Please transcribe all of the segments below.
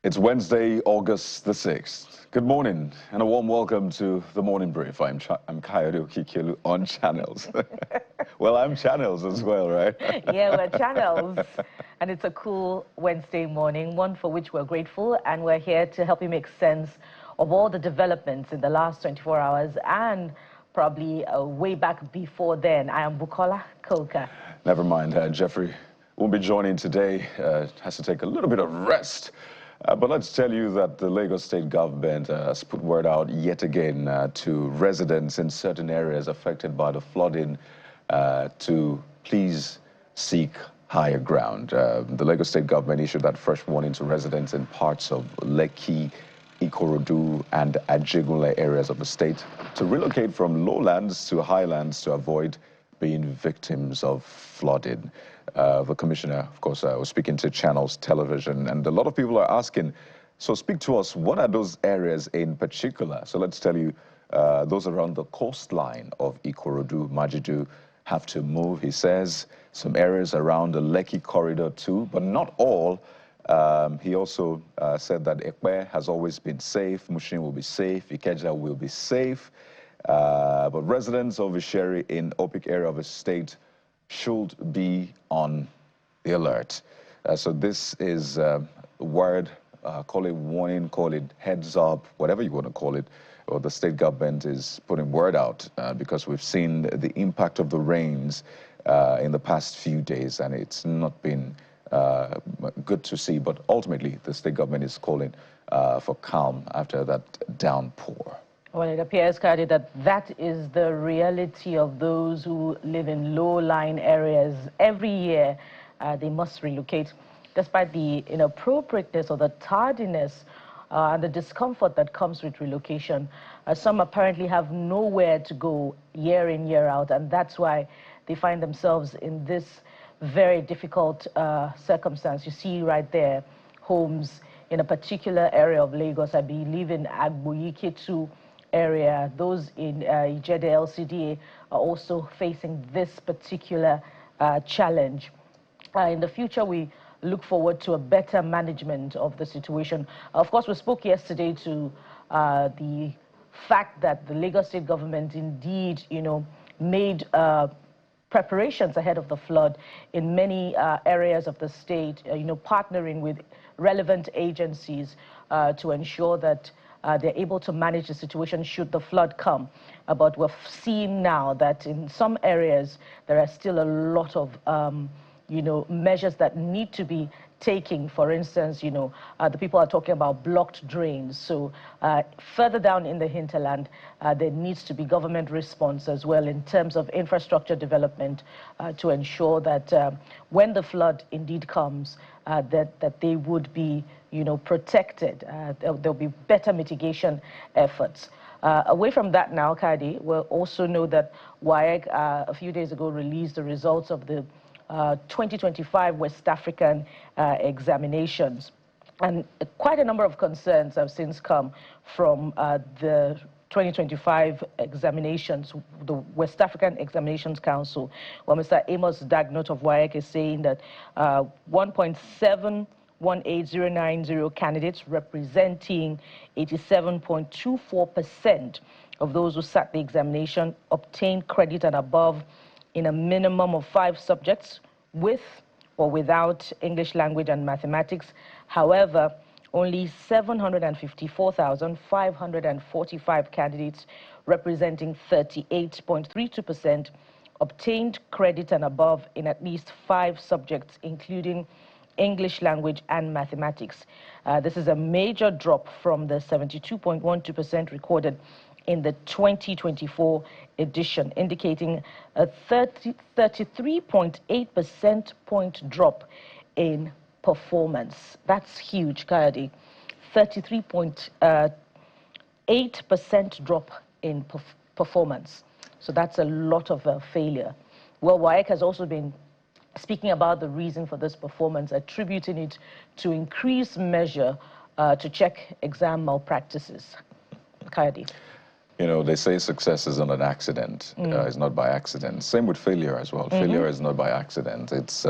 It's Wednesday, August the 6th. Good morning and a warm welcome to the Morning Brief. I'm Kayode Okikelu on Channels. Well, I'm Channels as well, right? Yeah, we're Channels. And it's a cool Wednesday morning, one for which we're grateful. And we're here to help you make sense of all the developments in the last 24 hours and probably way back before then. I am Bukola Koka. Never mind, Jeffrey won't be joining today. Has to take a little bit of rest. But let's tell you that the Lagos state government has put word out yet again to residents in certain areas affected by the flooding to please seek higher ground. The Lagos state government issued that fresh warning to residents in parts of Lekki, Ikorodu and Ajegunle areas of the state to relocate from lowlands to highlands to avoid being victims of flooding. The commissioner, of course, was speaking to Channels Television, and a lot of people are asking, so speak to us, what are those areas in particular? So let's tell you, those around the coastline of Ikorodu, Majidu, have to move, he says. Some areas around the Lekki corridor too, but not all. He also said that Ekpe has always been safe, Mushin will be safe, Ikeja will be safe. But residents of Isheri in Opik area of the state should be on the alert. So this is a word, call it warning, call it heads up, whatever you want to call it. Or the state government is putting word out because we've seen the impact of the rains in the past few days, and it's not been good to see. But ultimately, the state government is calling for calm after that downpour. Well, it appears, Kadi, that is the reality of those who live in low-lying areas. Every year, they must relocate, despite the inappropriateness or the tardiness and the discomfort that comes with relocation. Some apparently have nowhere to go year in, year out, and that's why they find themselves in this very difficult circumstance. You see right there, homes in a particular area of Lagos, I believe in Agboyiketu area. Those in Ijede LCDA are also facing this particular challenge. In the future, we look forward to a better management of the situation. Of course, we spoke yesterday to the fact that the Lagos state government indeed, made preparations ahead of the flood in many areas of the state, partnering with relevant agencies to ensure that they're able to manage the situation should the flood come. But we've seen now that in some areas, there are still a lot of, measures that need to be taken. For instance, the people are talking about blocked drains. So further down in the hinterland, there needs to be government response as well in terms of infrastructure development to ensure that when the flood indeed comes, that they would be protected. There'll be better mitigation efforts. Away from that now, Kadi, we'll also know that WAEC a few days ago released the results of the 2025 West African examinations. And quite a number of concerns have since come from the 2025 examinations, the West African Examinations Council, where Mr. Amos Dagnot of WAEC is saying that 1.718090 candidates representing 87.24% of those who sat the examination obtained credit and above in a minimum of 5 subjects with or without English language and mathematics. However, only 754,545 candidates representing 38.32% obtained credit and above in at least 5 subjects, including English language and mathematics. This is a major drop from the 72.12% recorded in the 2024 edition, indicating a 33.8% point drop in performance. That's huge, Kayode. 33.8% drop in performance. So that's a lot of failure. Well, WAEC has also been speaking about the reason for this performance, attributing it to increased measure to check exam malpractices. Kayode. They say success isn't an accident. It's not by accident. Same with failure as well. Failure is not by accident. It's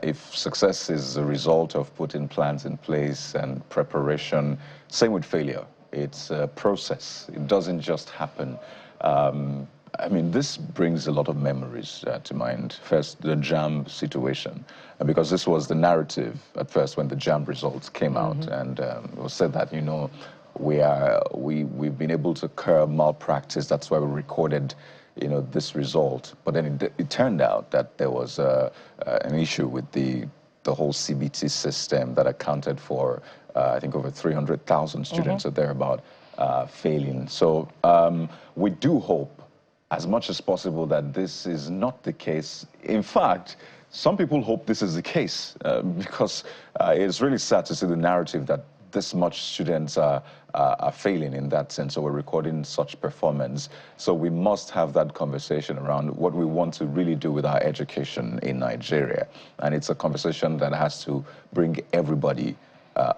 if success is a result of putting plans in place and preparation, same with failure. It's a process. It doesn't just happen. I mean, this brings a lot of memories to mind. First, the JAMB situation, because this was the narrative at first when the JAMB results came out, and it was said that, you know, we've been able to curb malpractice. That's why we recorded, you know, this result. But then it turned out that there was an issue with the whole CBT system that accounted for, I think, over 300,000 students or thereabout failing. So we do hope, as much as possible, that this is not the case. In fact, some people hope this is the case because it's really sad to see the narrative that this much students are failing in that sense. So we're recording such performance. So we must have that conversation around what we want to really do with our education in Nigeria. And it's a conversation that has to bring everybody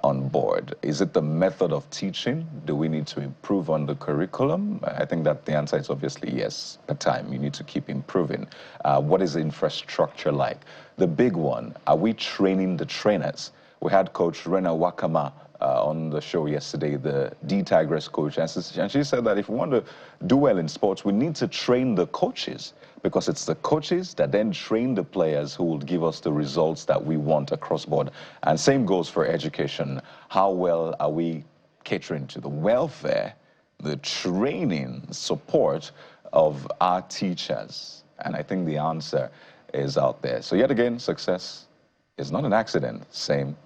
on board. Is it the method of teaching? Do we need to improve on the curriculum? I think that the answer is obviously yes. Per time, you need to keep improving. What is the infrastructure like? The big one, are we training the trainers? We had Coach Rena Wakama on the show yesterday, the D-Tigress coach, and she said that if we want to do well in sports, we need to train the coaches, because it's the coaches that then train the players who will give us the results that we want across board. And same goes for education. How well are we catering to the welfare, the training, support of our teachers? And I think the answer is out there. So yet again, success is not an accident, same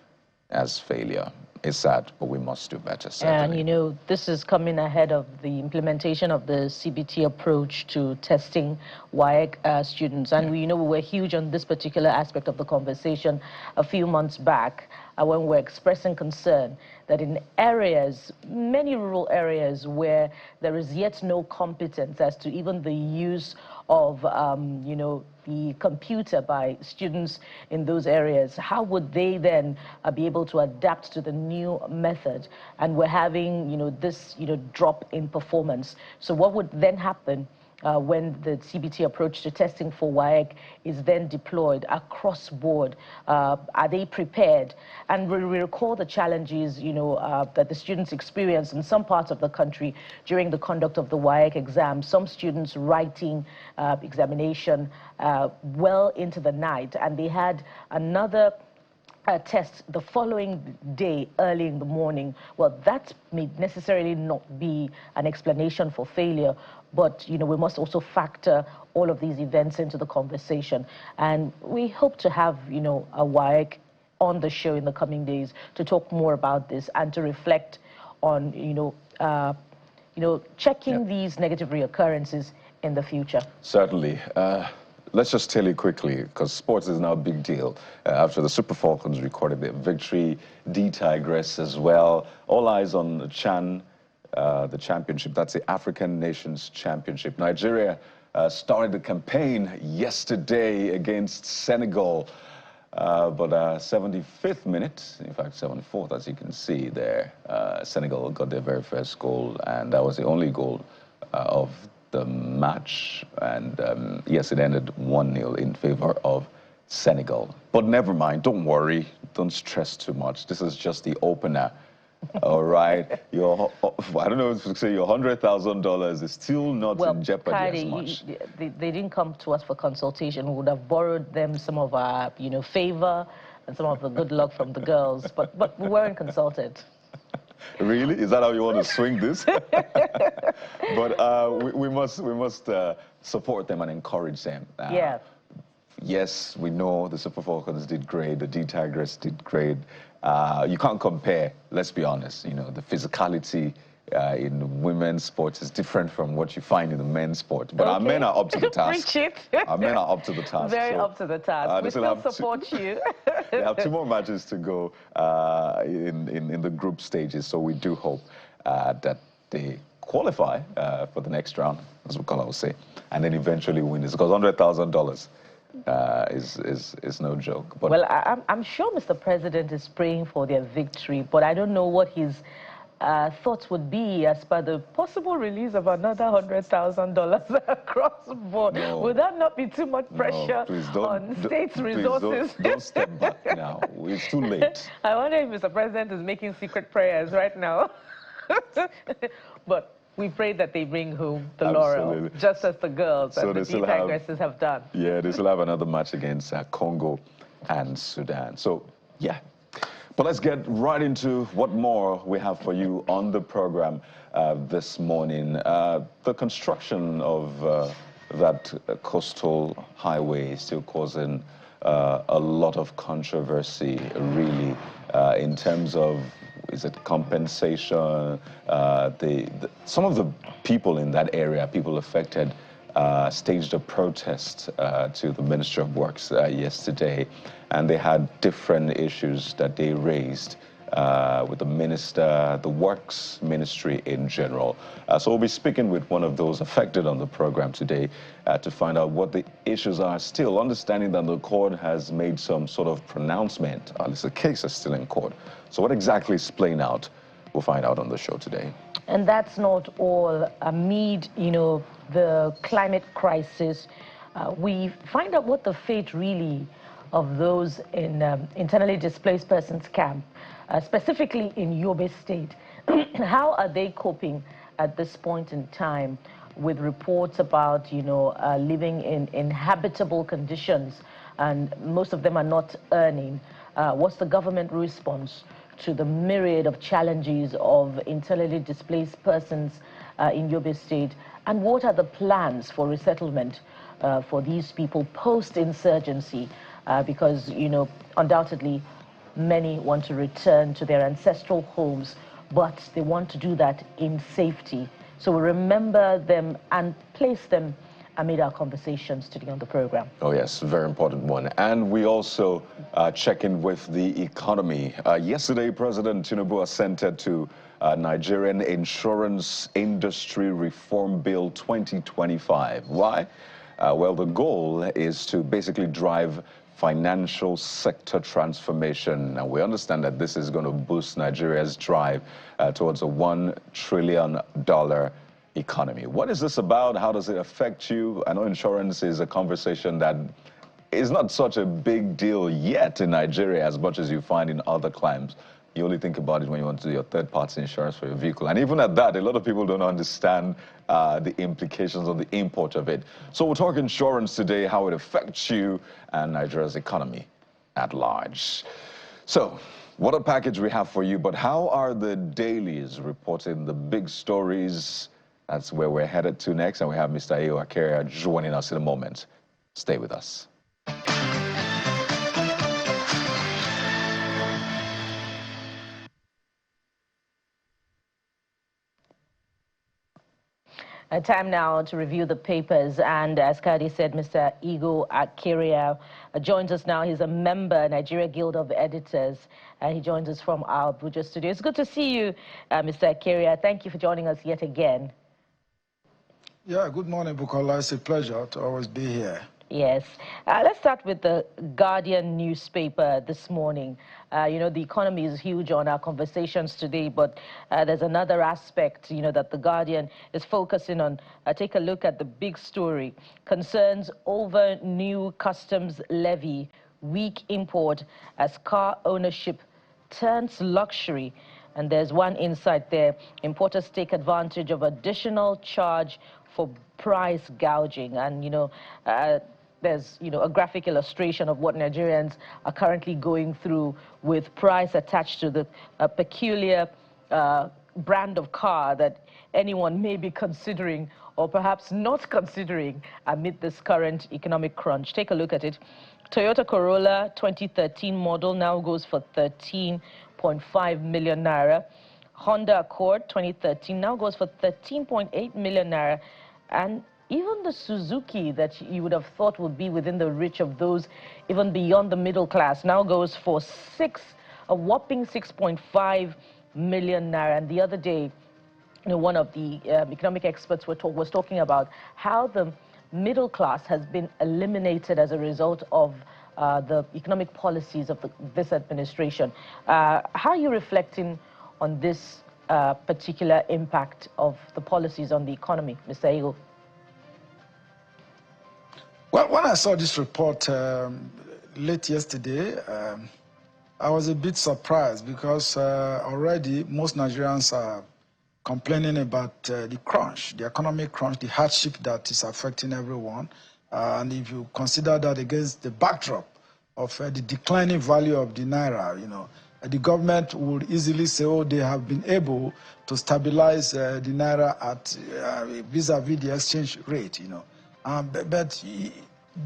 as failure. It's sad, but we must do better, certainly. And, you know, this is coming ahead of the implementation of the CBT approach to testing WAEC students. And, we, you know, we were huge on this particular aspect of the conversation a few months back when we were expressing concern that in areas, many rural areas where there is yet no competence as to even the use of, you know, the computer by students in those areas, how would they then be able to adapt to the new method? And we're having, you know, this, you know, drop in performance. So what would then happen when the CBT approach to testing for WAEC is then deployed across board? Are they prepared? And we recall the challenges, you know, that the students experienced in some parts of the country during the conduct of the WAEC exam. Some students writing examination well into the night, and they had another test the following day early in the morning. Well, that may necessarily not be an explanation for failure, but, you know, we must also factor all of these events into the conversation. And we hope to have, you know, a WAEC on the show in the coming days to talk more about this and to reflect on, you know, checking these negative reoccurrences in the future. Certainly. Let's just tell you quickly, because sports is now a big deal. After the Super Falcons recorded their victory, D-Tigress as well. All eyes on the the championship. That's the African Nations Championship. Nigeria started the campaign yesterday against Senegal. But 75th minute, in fact 74th, as you can see there, Senegal got their very first goal, and that was the only goal of the match. And yes, it ended 1-0 in favor of Senegal. But never mind, don't worry, don't stress too much. This is just the opener. All right, I don't know if you say your $100,000 is still not in jeopardy as much. They didn't come to us for consultation. We would have borrowed them some of our, you know, favor and some of the good luck from the girls, but we weren't consulted. Really? Is that how you want to swing this? But we must support them and encourage them. Yeah. Yes, we know the Super Falcons did great, the D-Tigress did great. You can't compare, let's be honest, you know, the physicality in women's sports is different from what you find in the men's sport. But our men are up to the task. Our men are up to the task. Very up to the task. We still support you. They have 2 more matches to go in the group stages, so we do hope that they qualify for the next round, as we call it, I would say, and then eventually win this, because $100,000 is no joke. But well, I'm sure Mr. President is praying for their victory, but I don't know what his thoughts would be as per the possible release of another $100,000 across the board. No. Would that not be too much pressure on states' resources? Don't step back now. It's too late. I wonder if Mr. President is making secret prayers right now. But we pray that they bring home the laurel, just as the girls and the Tigresses have done. Yeah, they still have another match against Congo and Sudan. So, yeah. But let's get right into what more we have for you on the program this morning. The construction of that coastal highway is still causing a lot of controversy, really, in terms of, is it compensation? Some of the people in that area, people affected, staged a protest to the Ministry of Works yesterday, and they had different issues that they raised with the minister, the Works Ministry in general. So we'll be speaking with one of those affected on the program today to find out what the issues are, still understanding that the court has made some sort of pronouncement. At least the case is still in court. So what exactly is playing out, we'll find out on the show today. And that's not all. Amid, the climate crisis, we find out what the fate really of those in internally displaced persons camp, specifically in Yobe State. How are they coping at this point in time with reports about, living in inhabitable conditions, and most of them are not earning? What's the government response to the myriad of challenges of internally displaced persons in Yobe State? And what are the plans for resettlement for these people post-insurgency? Because, undoubtedly, many want to return to their ancestral homes, but they want to do that in safety. So we remember them and place them amid our conversations today on the program. Oh, yes, very important one. And we also check in with the economy. Yesterday, President Tinubu assented to Nigerian Insurance Industry Reform Bill 2025. Why? Well, the goal is to basically drive financial sector transformation. And we understand that this is going to boost Nigeria's drive towards a $1 trillion economy. What is this about? How does it affect you? I know insurance is a conversation that is not such a big deal yet in Nigeria as much as you find in other climes. You only think about it when you want to do your third-party insurance for your vehicle. And even at that, a lot of people don't understand the implications of the import of it. So we'll talk insurance today, how it affects you and Nigeria's economy at large. So, what a package we have for you. But how are the dailies reporting the big stories? That's where we're headed to next. And we have Mr. Ayo Akeria joining us in a moment. Stay with us. Time now to review the papers, and as Kadi said, Mr. Igo Akeria joins us now. He's a member, Nigeria Guild of Editors, and he joins us from our Abuja studio. It's good to see you, Mr. Akeria. Thank you for joining us yet again. Yeah, good morning, Bukola. It's a pleasure to always be here. Yes. Let's start with the Guardian newspaper this morning. The economy is huge on our conversations today, but there's another aspect, that the Guardian is focusing on. Take a look at the big story. Concerns over new customs levy, weak import as car ownership turns luxury. And there's one insight there. Importers take advantage of additional charge for price gouging. And, there's, a graphic illustration of what Nigerians are currently going through with price attached to the peculiar brand of car that anyone may be considering or perhaps not considering amid this current economic crunch. Take a look at it. Toyota Corolla 2013 model now goes for 13.5 million naira. Honda Accord 2013 now goes for 13.8 million naira. And even the Suzuki that you would have thought would be within the reach of those even beyond the middle class now goes for a whopping 6.5 million naira. And the other day, one of the economic experts was talking about how the middle class has been eliminated as a result of the economic policies of this administration. How are you reflecting on this particular impact of the policies on the economy, Mr. Ego? Well, when I saw this report late yesterday, I was a bit surprised because already most Nigerians are complaining about the crunch, the economic crunch, the hardship that is affecting everyone. And if you consider that against the backdrop of the declining value of the naira, the government would easily say, oh, they have been able to stabilize the naira at vis-a-vis the exchange rate, but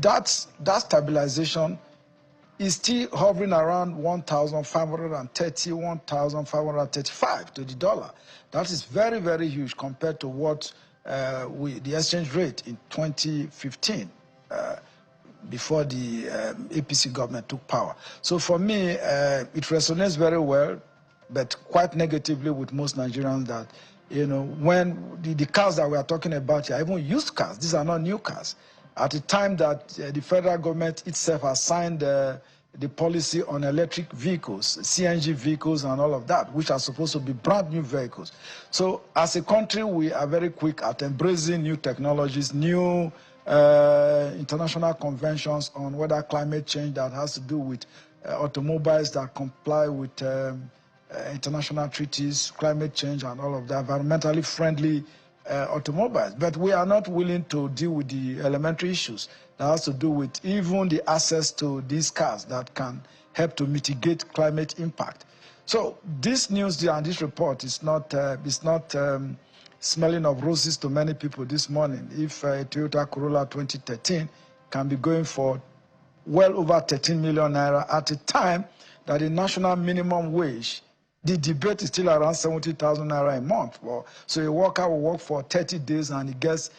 that stabilization is still hovering around 1,530, 1,535 to the dollar. That is very, very huge compared to what the exchange rate in 2015 before the APC government took power. So for me, it resonates very well, but quite negatively with most Nigerians that, when the cars that we are talking about here, even used cars, these are not new cars. At the time that the federal government itself has signed the policy on electric vehicles, CNG vehicles and all of that, which are supposed to be brand new vehicles. So as a country, we are very quick at embracing new technologies, new international conventions on whether climate change that has to do with automobiles that comply with international treaties, climate change and all of that, environmentally friendly automobiles. But we are not willing to deal with the elementary issues that has to do with even the access to these cars that can help to mitigate climate impact. So this news and this report is not smelling of roses to many people this morning. If a Toyota Corolla 2013 can be going for well over 13 million naira at a time that the national minimum wage, the debate is still around 70,000 naira a month. So a worker will work for 30 days and he gets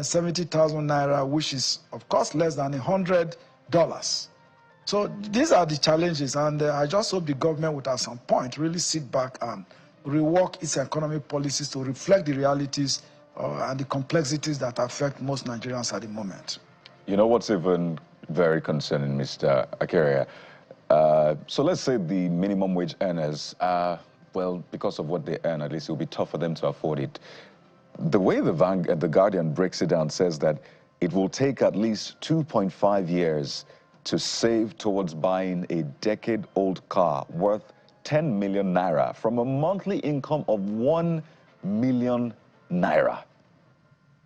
70,000 naira, which is, of course, less than $100. So these are the challenges, and I just hope the government would at some point really sit back and rework its economic policies to reflect the realities and the complexities that affect most Nigerians at the moment. You know what's even very concerning, Mr. Akeria? So let's say the minimum wage earners, well, because of what they earn, at least it will be tough for them to afford it. The way the Guardian breaks it down says that it will take at least 2.5 years to save towards buying a decade-old car worth 10 million naira from a monthly income of 1 million naira,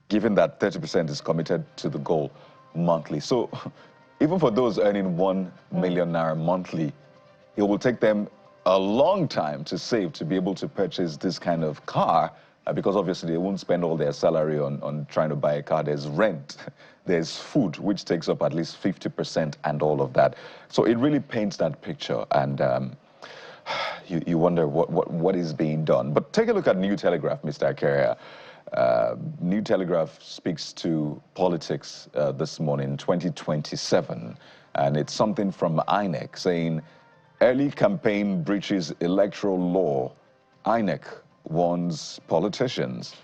given that 30% is committed to the goal monthly. So even for those earning 1 million naira monthly, it will take them a long time to save to be able to purchase this kind of car, because obviously they won't spend all their salary on trying to buy a car. There's rent, there's food, which takes up at least 50% and all of that. So it really paints that picture, and you wonder what is being done. But take a look at New Telegraph, Mr. Akeria. New Telegraph speaks to politics this morning, 2027, and it's something from INEC saying, early campaign breaches electoral law. INEC warns politicians.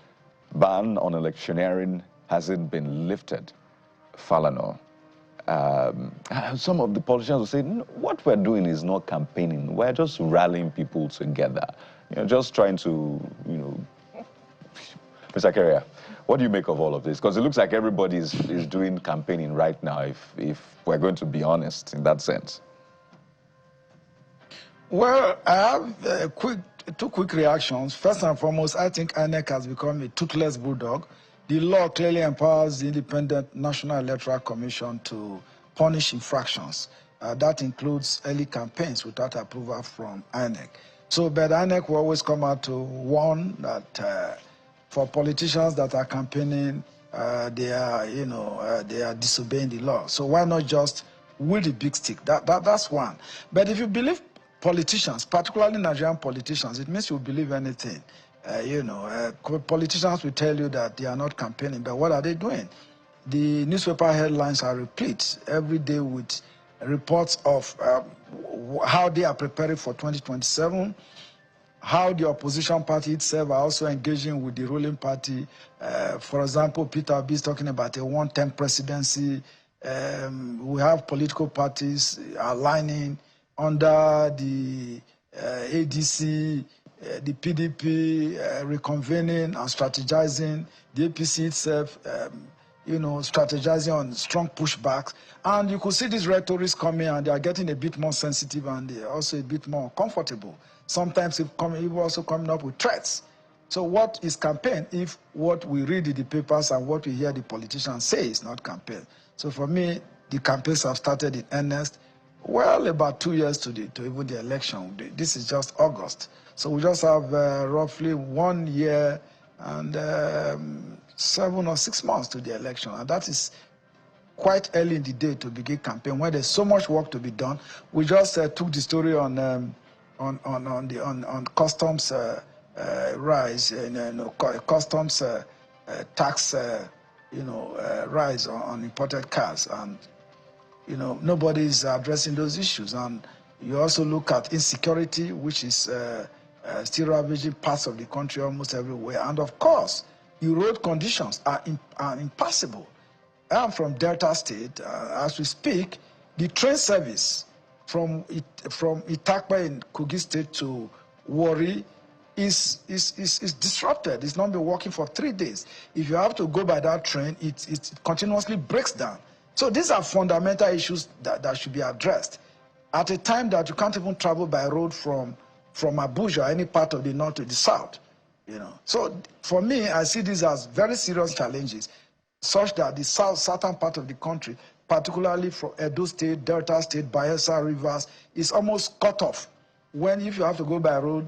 Ban on electioneering hasn't been lifted. Falano. Some of the politicians will say, what we're doing is not campaigning. We're just rallying people together. Just trying to, Mr. Akeria, what do you make of all of this? Because it looks like everybody is doing campaigning right now, if we're going to be honest in that sense. Well, I have two quick reactions. First and foremost, I think INEC has become a toothless bulldog. The law clearly empowers the Independent National Electoral Commission to punish infractions. That includes early campaigns without approval from INEC. So, but INEC will always come out to warn that for politicians that are campaigning, they are disobeying the law. So why not just with the big stick? That's one. But if you believe politicians, particularly Nigerian politicians, it means you believe anything. Politicians will tell you that they are not campaigning, but what are they doing? The newspaper headlines are replete every day with reports of how they are preparing for 2027, how the opposition party itself are also engaging with the ruling party. For example, Peter Obi is talking about a one-term presidency. We have political parties aligning under the ADC the PDP reconvening and strategizing, the APC itself, strategizing on strong pushbacks. And you could see these rhetorics coming, and they are getting a bit more sensitive, and they're also a bit more comfortable. Sometimes it's also coming up with threats. So what is campaign if what we read in the papers and what we hear the politicians say is not campaign? So for me, the campaigns have started in earnest, well, about 2 years to even the election. This is just August. So we just have roughly 1 year and 7 or 6 months to the election. And that is quite early in the day to begin campaign when there's so much work to be done. We just took the story on customs rise, customs tax, rise on imported cars, and nobody is addressing those issues. And you also look at insecurity, which is still ravaging parts of the country almost everywhere. And of course, the road conditions are impassable. I'm from Delta State. As we speak, the train service from Itakpa in Kogi State to Warri is disrupted. It's not been working for 3 days. If you have to go by that train, it continuously breaks down. So these are fundamental issues that should be addressed at a time that you can't even travel by road from Abuja, any part of the north to the south. So for me, I see these as very serious challenges, such that the southern part of the country, particularly from Edo State, Delta State, Bayelsa, Rivers, is almost cut off. If you have to go by road,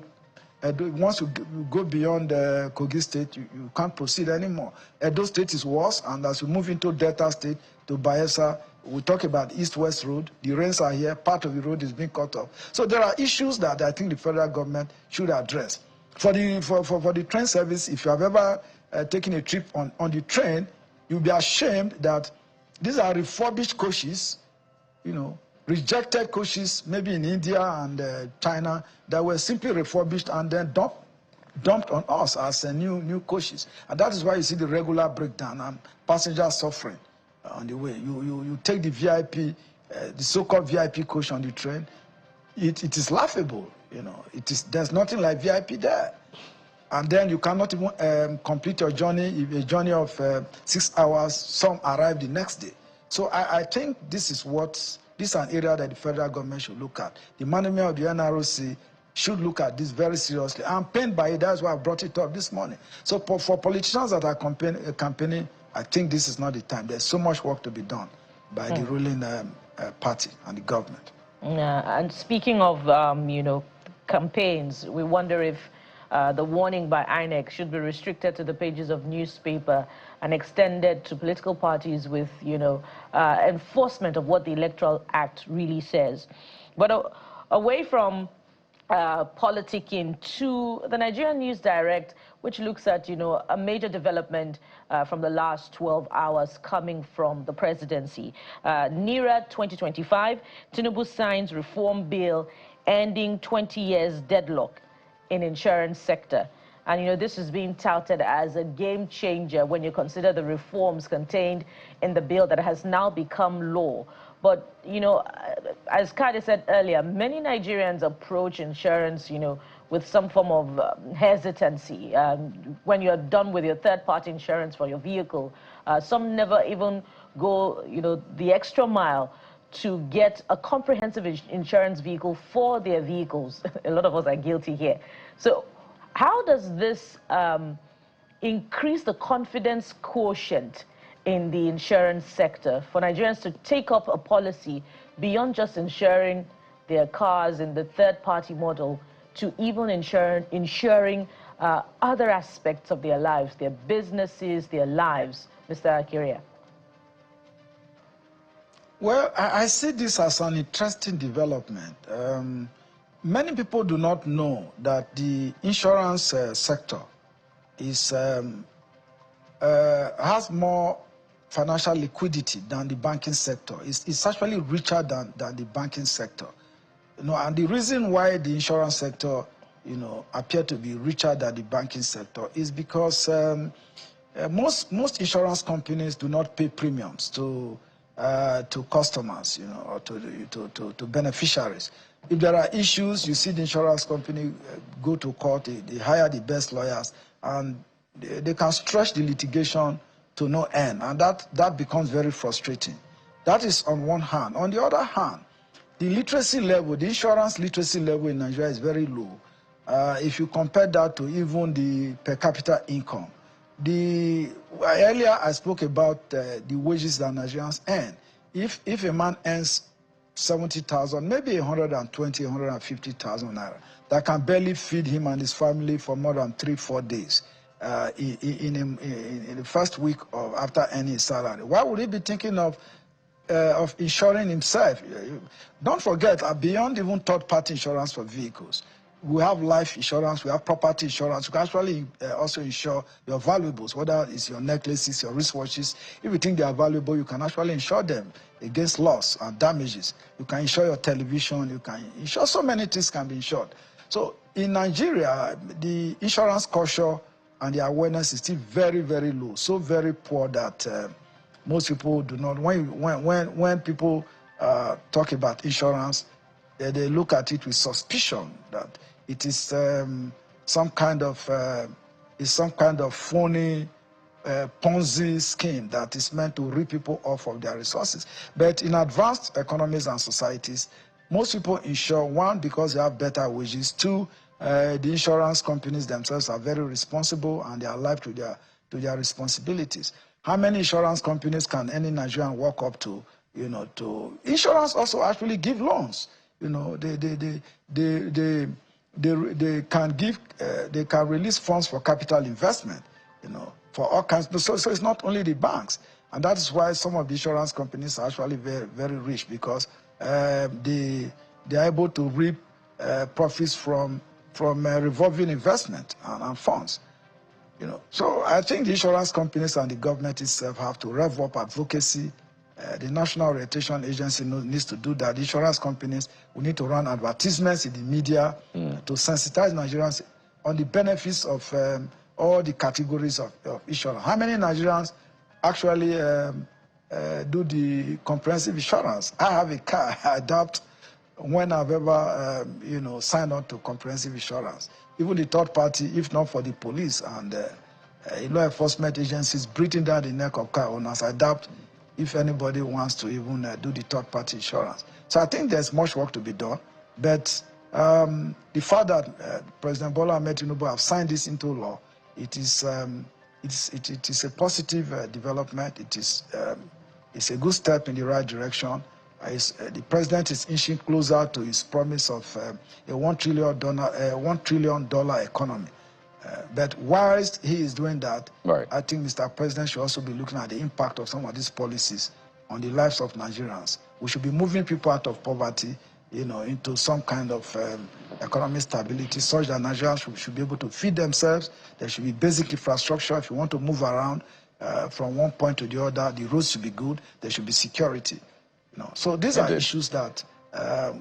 once you go beyond Kogi State, you can't proceed anymore. Edo State is worse, and as you move into Delta State to Bayelsa, we talk about East-West Road. The rains are here. Part of the road is being cut off. So there are issues that I think the federal government should address. For the train service, if you have ever taken a trip on the train, you'll be ashamed that these are refurbished coaches, rejected coaches, maybe in India and China, that were simply refurbished and then dumped on us as new coaches. And that is why you see the regular breakdown and passengers suffering on the way. You take the VIP, the so-called VIP coach on the train, it is laughable. There's nothing like VIP there. And then you cannot even complete your journey, a journey of 6 hours. Some arrive the next day. So I think this is an area that the federal government should look at. The management of the NROC should look at this very seriously. I'm pained by it. That's why I brought it up this morning. So for politicians that are campaigning, I think this is not the time. There's so much work to be done by the ruling party and the government. And speaking of, campaigns, we wonder if the warning by INEC should be restricted to the pages of newspaper and extended to political parties with, enforcement of what the Electoral Act really says. But away from politicking to the Nigerian News Direct, which looks at, a major development from the last 12 hours coming from the presidency. NIRA 2025, Tinubu signs reform bill ending 20 years deadlock in insurance sector. And, this is being touted as a game changer when you consider the reforms contained in the bill that has now become law. But, as Kade said earlier, many Nigerians approach insurance, with some form of hesitancy. When you're done with your third-party insurance for your vehicle, some never even go, the extra mile to get a comprehensive insurance vehicle for their vehicles. A lot of us are guilty here. So how does this increase the confidence quotient in the insurance sector for Nigerians to take up a policy beyond just insuring their cars in the third-party model to even insuring other aspects of their lives, their businesses, their lives? Mr. Akiria. Well, I see this as an interesting development. Many people do not know that the insurance sector has more financial liquidity than the banking sector. It's actually richer than the banking sector. And the reason why the insurance sector, appear to be richer than the banking sector is because most insurance companies do not pay premiums to customers, or to beneficiaries. If there are issues, you see the insurance company go to court, they hire the best lawyers, and they can stretch the litigation to no end, and that becomes very frustrating. That is on one hand. On the other hand, the literacy level, the insurance literacy level in Nigeria is very low. If you compare that to even the per capita income. Earlier I spoke about the wages that Nigerians earn. If a man earns 70,000, maybe 120, 150,000 naira, that can barely feed him and his family for more than 3-4 days in the first week after earning his salary. Why would he be thinking of insuring himself? Don't forget, beyond even third-party insurance for vehicles, we have life insurance, we have property insurance. You can actually also insure your valuables, whether it's your necklaces, your wristwatches. If you think they are valuable, you can actually insure them against loss and damages. You can insure your television, you can insure, so many things can be insured. So in Nigeria, the insurance culture and the awareness is still very, very low, so very poor that most people do not. When people talk about insurance, they look at it with suspicion that it is some kind of phony Ponzi scheme that is meant to rip people off of their resources. But in advanced economies and societies, most people insure, one, because they have better wages, two, the insurance companies themselves are very responsible and they are alive to their responsibilities. How many insurance companies can any Nigerian walk up to, to insurance also actually give loans? They can release funds for capital investment, for all kinds. So it's not only the banks, and that is why some of the insurance companies are actually very, very rich, because they are able to reap profits from revolving investment and funds. So I think the insurance companies and the government itself have to rev up advocacy. The National Orientation Agency needs to do that. The insurance companies, we need to run advertisements in the media to sensitize Nigerians on the benefits of all the categories of insurance. How many Nigerians actually do the comprehensive insurance? I have a car. I doubt when I've ever, signed on to comprehensive insurance. Even the third party, if not for the police and law enforcement agencies breathing down the neck of car owners, I doubt if anybody wants to even do the third-party insurance. So I think there's much work to be done. But the fact that President Bola Ahmed Tinubu have signed this into law, it is a positive development. It's a good step in the right direction. The president is inching closer to his promise of a $1 trillion economy. But whilst he is doing that, right, I think Mr. President should also be looking at the impact of some of these policies on the lives of Nigerians. We should be moving people out of poverty, into some kind of economic stability, such that Nigerians should be able to feed themselves. There should be basic infrastructure. If you want to move around from one point to the other, the roads should be good. There should be security. So these are issues that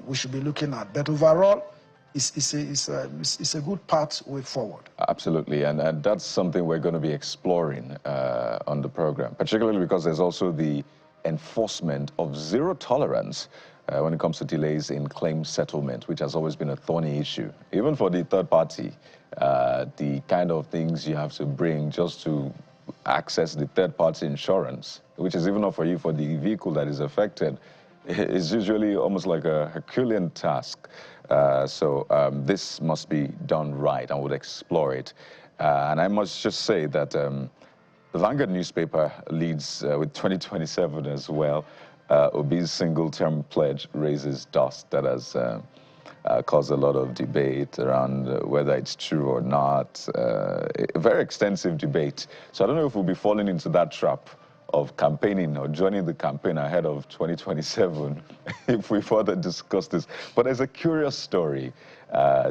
we should be looking at. But overall, it's a good pathway forward. Absolutely, and that's something we're going to be exploring on the program, particularly because there's also the enforcement of zero tolerance when it comes to delays in claim settlement, which has always been a thorny issue. Even for the third party, the kind of things you have to bring just to access the third-party insurance, which is even not for you, for the vehicle that is affected, is usually almost like a Herculean task. So this must be done right, and we'll explore it. And I must just say that the Vanguard newspaper leads with 2027 as well. Obi's single-term pledge raises dust that has caused a lot of debate around whether it's true or not. A very extensive debate. So I don't know if we'll be falling into that trap of campaigning or joining the campaign ahead of 2027 if we further discuss this. But there's a curious story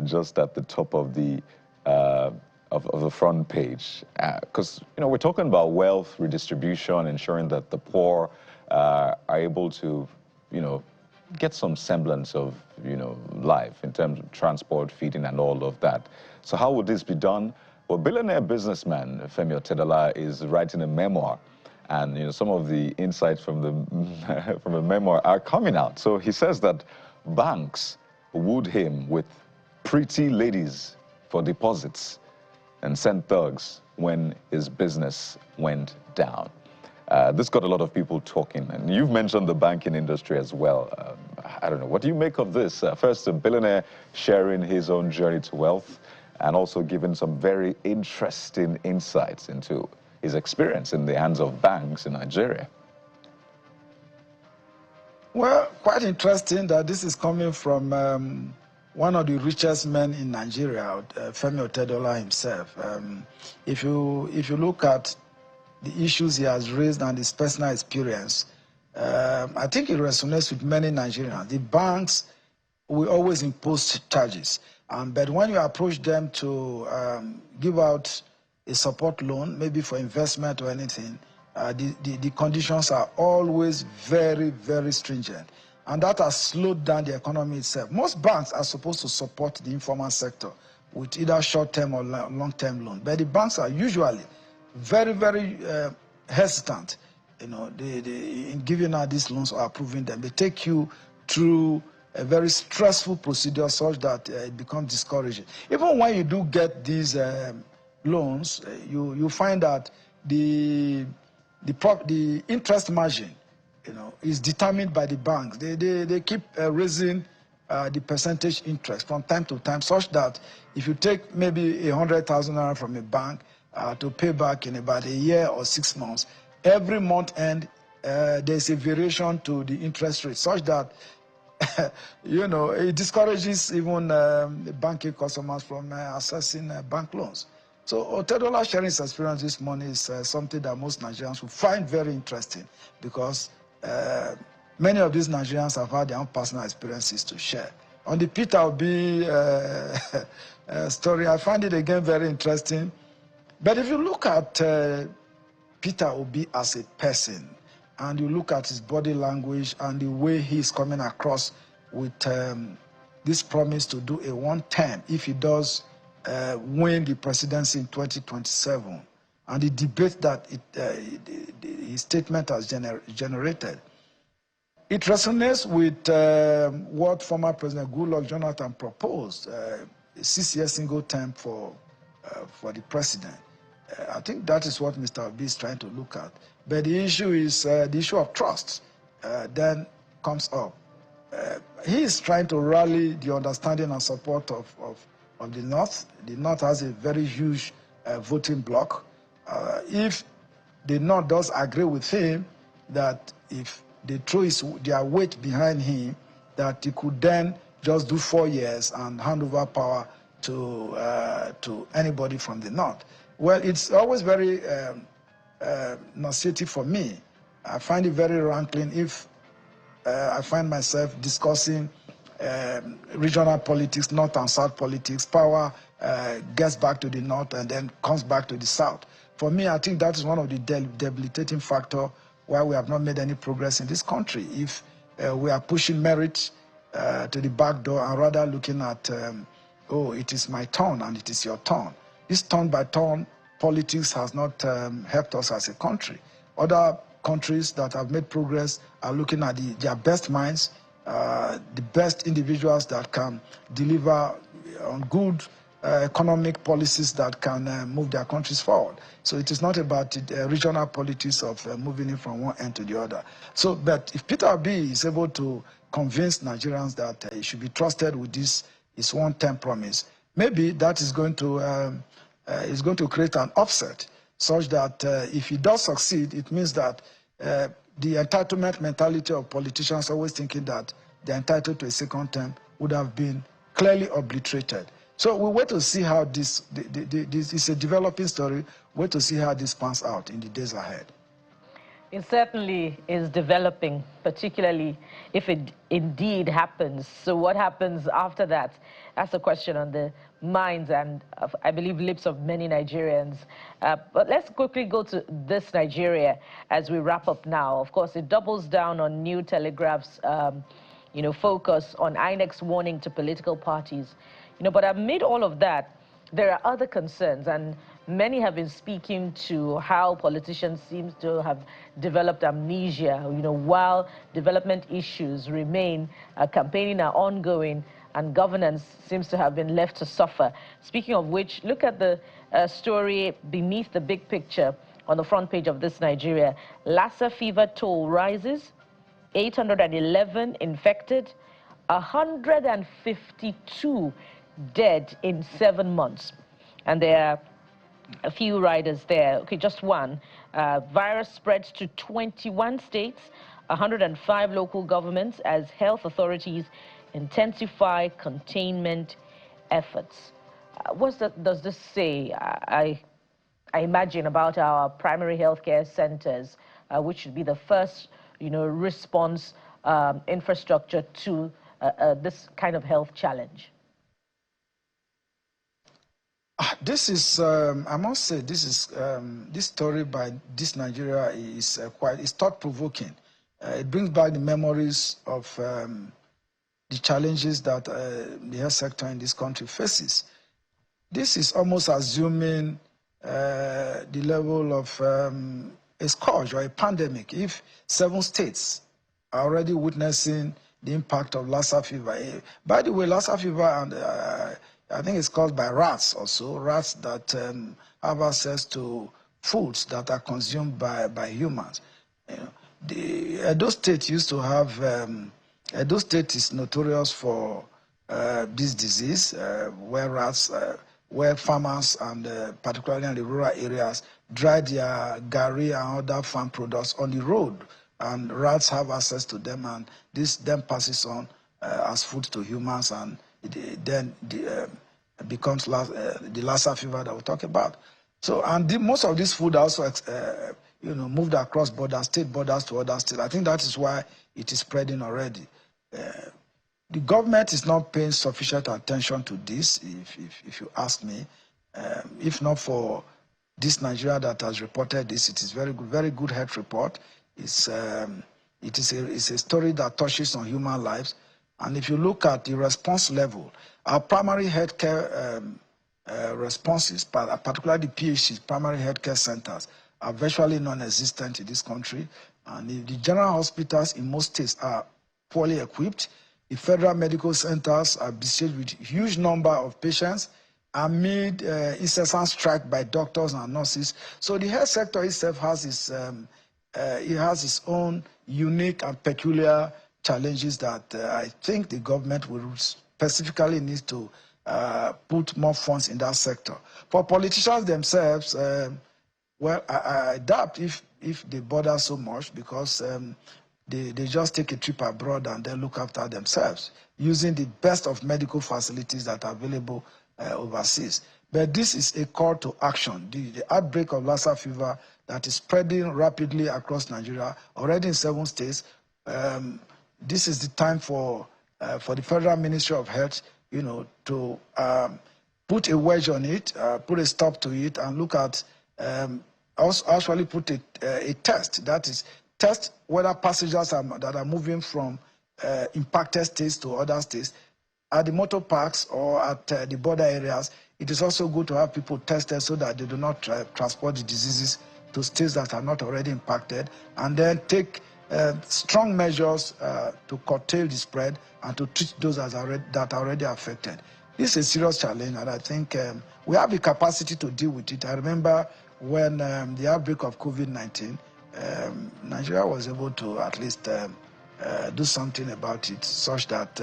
just at the top of the front page, because we're talking about wealth redistribution, ensuring that the poor are able to get some semblance of life in terms of transport, feeding, and all of that. So how would this be done? Well, billionaire businessman Femi Otedala is writing a memoir, and some of the insights from the from the memoir are coming out. So he says that banks wooed him with pretty ladies for deposits and sent thugs when his business went down. This got a lot of people talking, and you've mentioned the banking industry as well. I don't know, what do you make of this? First, a billionaire sharing his own journey to wealth and also giving some very interesting insights into his experience in the hands of banks in Nigeria. Well, quite interesting that this is coming from one of the richest men in Nigeria, Femi Otedola himself. If you look at the issues he has raised and his personal experience, I think it resonates with many Nigerians. The banks will always impose charges, but when you approach them to give out a support loan, maybe for investment or anything, the conditions are always very, very stringent. And that has slowed down the economy itself. Most banks are supposed to support the informal sector with either short-term or long-term loan. But the banks are usually very, very hesitant, in giving out these loans or approving them. They take you through a very stressful procedure such that it becomes discouraging. Even when you do get these loans, you find that the interest margin, is determined by the banks. They keep raising the percentage interest from time to time, such that if you take maybe 100,000 naira from a bank to pay back in about a year or 6 months, every month end there's a variation to the interest rate, such that it discourages even banking customers from accessing bank loans. So Otedola sharing his experience this morning is something that most Nigerians will find very interesting, because many of these Nigerians have had their own personal experiences to share. On the Peter Obi story, I find it again very interesting. But if you look at Peter Obi as a person, and you look at his body language and the way he's coming across with this promise to do a one-term if he does win the presidency in 2027, and the debate that his statement has generated, it resonates with what former President Goodluck Jonathan proposed, a 6-year single term for the president. I think that is what Mr. Obi is trying to look at. But the issue is the issue of trust then comes up. He is trying to rally the understanding and support of the North. The North has a very huge voting bloc. If the North does agree with him that if they throw their weight behind him, that he could then just do 4 years and hand over power to anybody from the North. Well, it's always very nauseating for me. I find it very rankling if I find myself discussing regional politics, North and South politics. Power gets back to the North and then comes back to the South. For me, I think that is one of the debilitating factors why we have not made any progress in this country. If we are pushing merit to the back door and rather looking at, oh, it is my turn and it is your turn. This turn-by-turn politics has not helped us as a country. Other countries that have made progress are looking at their best minds, the best individuals that can deliver on good economic policies that can move their countries forward. So it is not about the regional politics of moving it from one end to the other. So, but if Peter Obi is able to convince Nigerians that he should be trusted with this, his one-term promise, maybe that is going to create an upset, such that if he does succeed, it means that the entitlement mentality of politicians always thinking that they're entitled to a second term would have been clearly obliterated. So we wait to see how this is a developing story. Wait to see how this pans out in the days ahead. It certainly is developing, particularly if it indeed happens. So what happens after that? That's a question on the minds and, I believe, lips of many Nigerians. But let's quickly go to this Nigeria as we wrap up now. Of course, it doubles down on New Telegraph's focus on INEC's warning to political parties. But amid all of that, there are other concerns, and many have been speaking to how politicians seem to have developed amnesia. While development issues remain, campaigning are ongoing, and governance seems to have been left to suffer. Speaking of which, look at the story beneath the big picture on the front page of This Nigeria. Lassa fever toll rises, 811 infected, 152 dead in 7 months. And there are a few riders there. Okay, just one. Virus spreads to 21 states, 105 local governments as health authorities intensify containment efforts. What does this say, I imagine, about our primary healthcare centers, which should be the first, response infrastructure to this kind of health challenge? This is, I must say, this story by This Nigeria is it's thought-provoking. It brings back the memories of the challenges that the health sector in this country faces. This is almost assuming the level of a scourge or a pandemic. If 7 states are already witnessing the impact of Lassa fever. By the way, Lassa fever, and I think it's caused by rats also, rats that have access to foods that are consumed by humans. The Edo State used to have, Edo State is notorious for this disease, where rats, where farmers, and particularly in the rural areas, dry their gari and other farm products on the road, and rats have access to them, and this then passes on as food to humans, and then becomes the Lassa fever that we talk about. So, and most of this food also, moved across borders, state borders to other states. I think that is why it is spreading already. The government is not paying sufficient attention to this, if you ask me. If not for This Nigeria that has reported this, it is very good health report. It's a story that touches on human lives. And if you look at the response level, our primary healthcare responses, particularly the PHCs, primary healthcare centers, are virtually non-existent in this country. And the general hospitals in most states are poorly equipped. The federal medical centers are besieged with a huge number of patients amid incessant strike by doctors and nurses. So the health sector itself has its own unique and peculiar challenges that I think the government will specifically need to put more funds in that sector. For politicians themselves, well, I doubt if they bother so much, because they just take a trip abroad and then look after themselves, using the best of medical facilities that are available overseas. But this is a call to action. The outbreak of Lassa fever that is spreading rapidly across Nigeria, already in 7 states. This is the time for the Federal Ministry of Health, to put a wedge on it, put a stop to it, and look at, actually put a test. That is, test whether passengers that are moving from impacted states to other states, at the motor parks or at the border areas. It is also good to have people tested so that they do not transport the diseases to states that are not already impacted, and then take strong measures to curtail the spread and to treat those that are already affected. This is a serious challenge, and I think we have the capacity to deal with it. I remember when the outbreak of COVID-19, Nigeria was able to at least do something about it, such that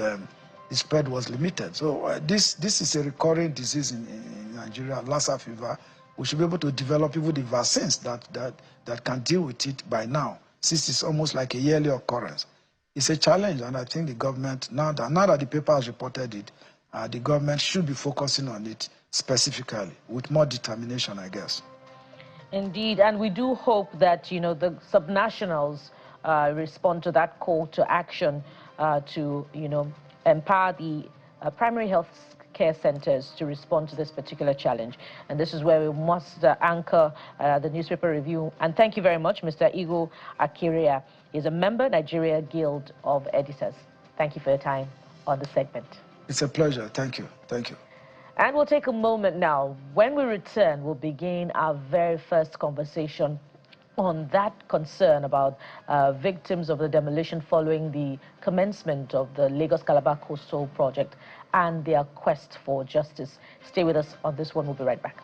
the spread was limited. So this is a recurring disease in Nigeria, Lassa fever. We should be able to develop even the vaccines that can deal with it by now, since it's almost like a yearly occurrence. It's a challenge, and I think the government, now that the paper has reported it, the government should be focusing on it specifically, with more determination, I guess. Indeed, and we do hope that, the subnationals respond to that call to action to, empower the primary health care centers to respond to this particular challenge. And this is where we must anchor the newspaper review. And thank you very much, Mr. Igo Akiria. He's a member, Nigeria Guild of Editors. Thank you for your time on the segment. It's a pleasure. Thank you. Thank you. And we'll take a moment now. When we return, we'll begin our very first conversation on that concern about victims of the demolition following the commencement of the Lagos-Calabar Coastal Project and their quest for justice. Stay with us on this one. We'll be right back.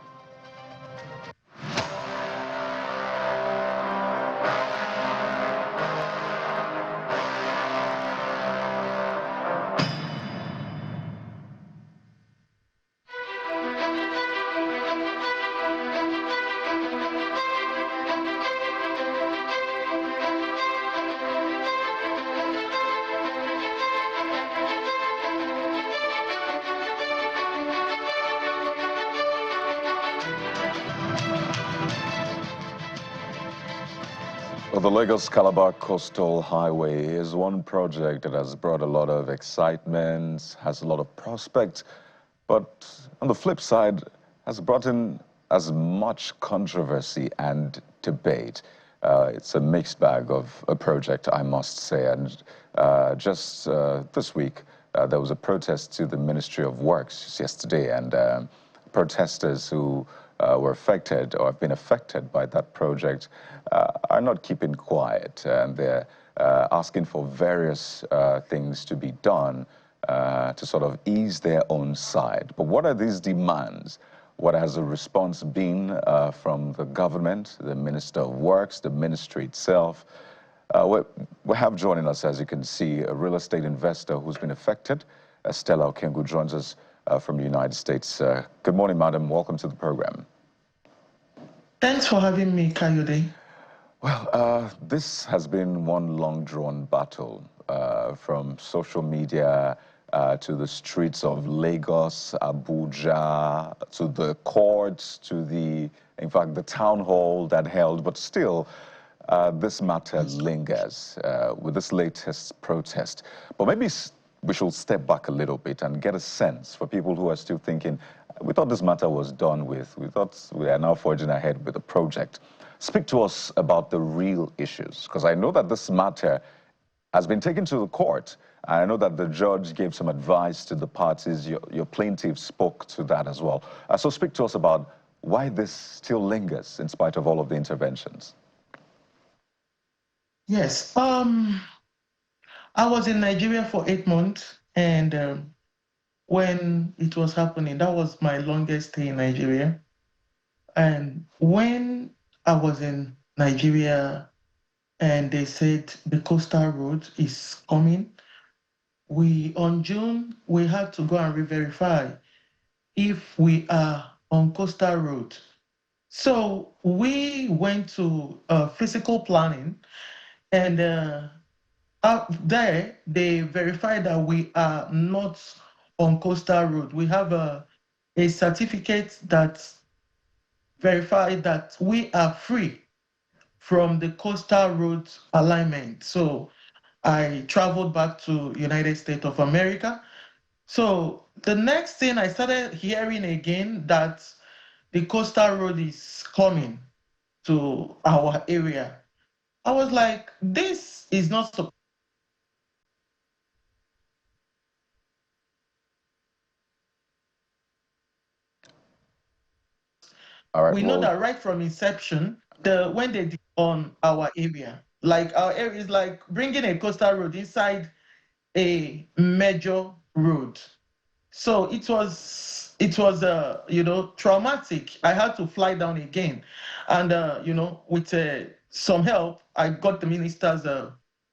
Well, the Lagos-Calabar Coastal Highway is one project that has brought a lot of excitement, has a lot of prospect, but on the flip side, has brought in as much controversy and debate. It's a mixed bag of a project, I must say, and just this week, there was a protest to the Ministry of Works yesterday, and protesters who were affected or have been affected by that project are not keeping quiet, and they're asking for various things to be done to sort of ease their own side. But what are these demands? What has the response been from the government, the Minister of Works, the ministry itself? We have joining us, as you can see, a real estate investor who's been affected. Stella Okengu joins us from the United States. Good morning, madam. Welcome to the program. Thanks for having me, Kayode. Well, this has been one long-drawn battle from social media to the streets of Lagos, Abuja, to the courts, to in fact, the town hall that held, but still, this matter lingers with this latest protest. But maybe we should step back a little bit and get a sense for people who are still thinking, we thought this matter was done with. We thought we are now forging ahead with the project. Speak to us about the real issues, because I know that this matter has been taken to the court. I know that the judge gave some advice to the parties. Your plaintiff spoke to that as well. So speak to us about why this still lingers in spite of all of the interventions. Yes. I was in Nigeria for 8 months, and when it was happening, that was my longest stay in Nigeria. And when I was in Nigeria and they said the coastal road is coming, on June, we had to go and re-verify if we are on coastal road. So we went to physical planning, and out there, they verified that we are not on coastal road. We have a certificate that verified that we are free from the coastal road alignment. So I traveled back to United States of America. So the next thing I started hearing again that the coastal road is coming to our area. I was like, this is not so. All right, we know that right from inception, when they did on our area, like our area is like bringing a coastal road inside a major road. So it was traumatic. I had to fly down again, and with some help, I got the minister's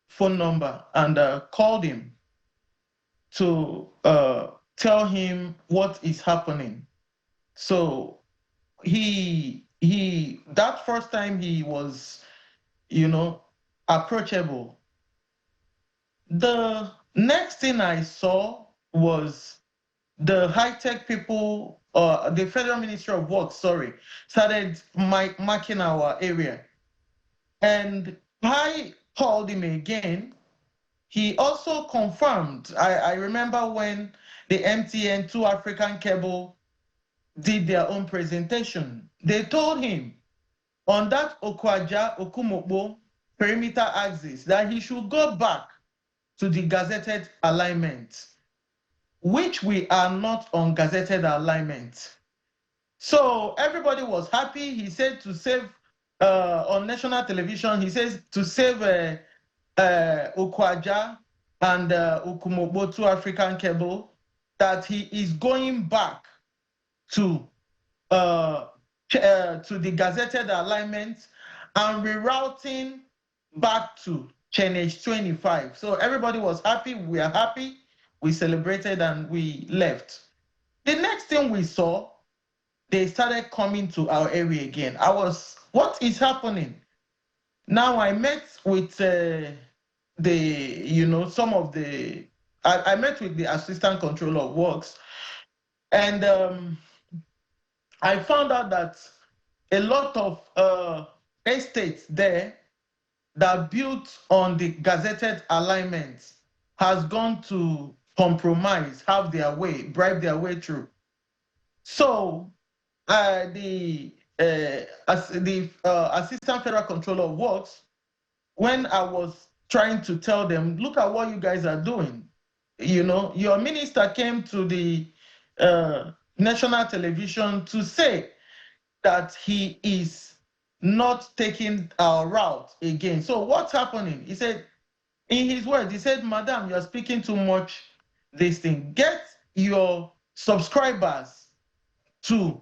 phone number and called him to tell him what is happening. So that first time he was, approachable. The next thing I saw was the high-tech people, the Federal Ministry of Works, started marking our area. And I called him again. He also confirmed. I remember when the MTN 2 African Cable did their own presentation. They told him on that Okwaja Okumokbo perimeter axis that he should go back to the gazetted alignment, which we are not on gazetted alignment. So everybody was happy. He said to save on national television, he says to save Okwaja and Okumokbo 2 African Cable, that he is going back to the gazetted alignment and rerouting back to Challenge 25. So everybody was happy. We are happy. We celebrated and we left. The next thing we saw, they started coming to our area again. What is happening? Now I met with I met with the assistant controller of works, and I found out that a lot of estates there that built on the gazetted alignments has gone to compromise, have their way, bribe their way through. So the assistant federal controller of works, when I was trying to tell them, look at what you guys are doing. Your minister came to the national television to say that he is not taking our route again. So what's happening? He said, in his words, he said, Madam, you're speaking too much this thing. Get your subscribers to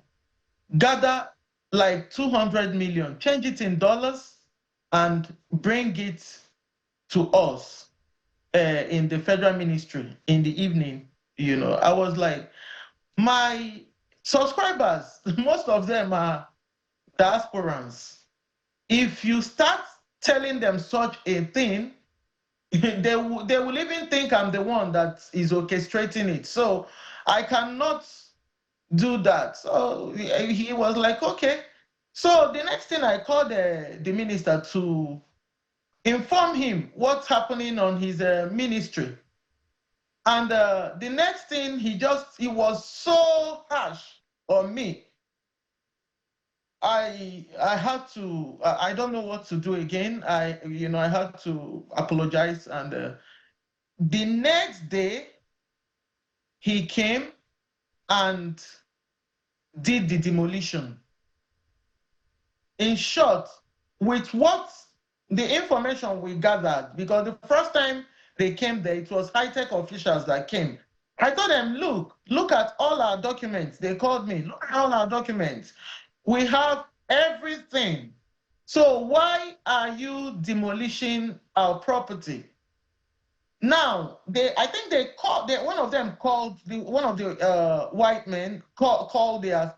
gather like 200 million, change it in dollars and bring it to us in the federal ministry in the evening. I was like, my subscribers, most of them are diasporans. If you start telling them such a thing, they will even think I'm the one that is orchestrating it. So I cannot do that. So he was like, okay. So the next thing, I called the minister to inform him what's happening on his ministry. And the next thing, he was so harsh on me. I had to, I don't know what to do again. I had to apologize. And the next day, he came and did the demolition. In short, with what the information we gathered, because the first time they came there, it was high-tech officials that came. I told them, look at all our documents. They called me, look at all our documents. We have everything. So why are you demolishing our property? Now, I think they called, one of them called, one of the white men called their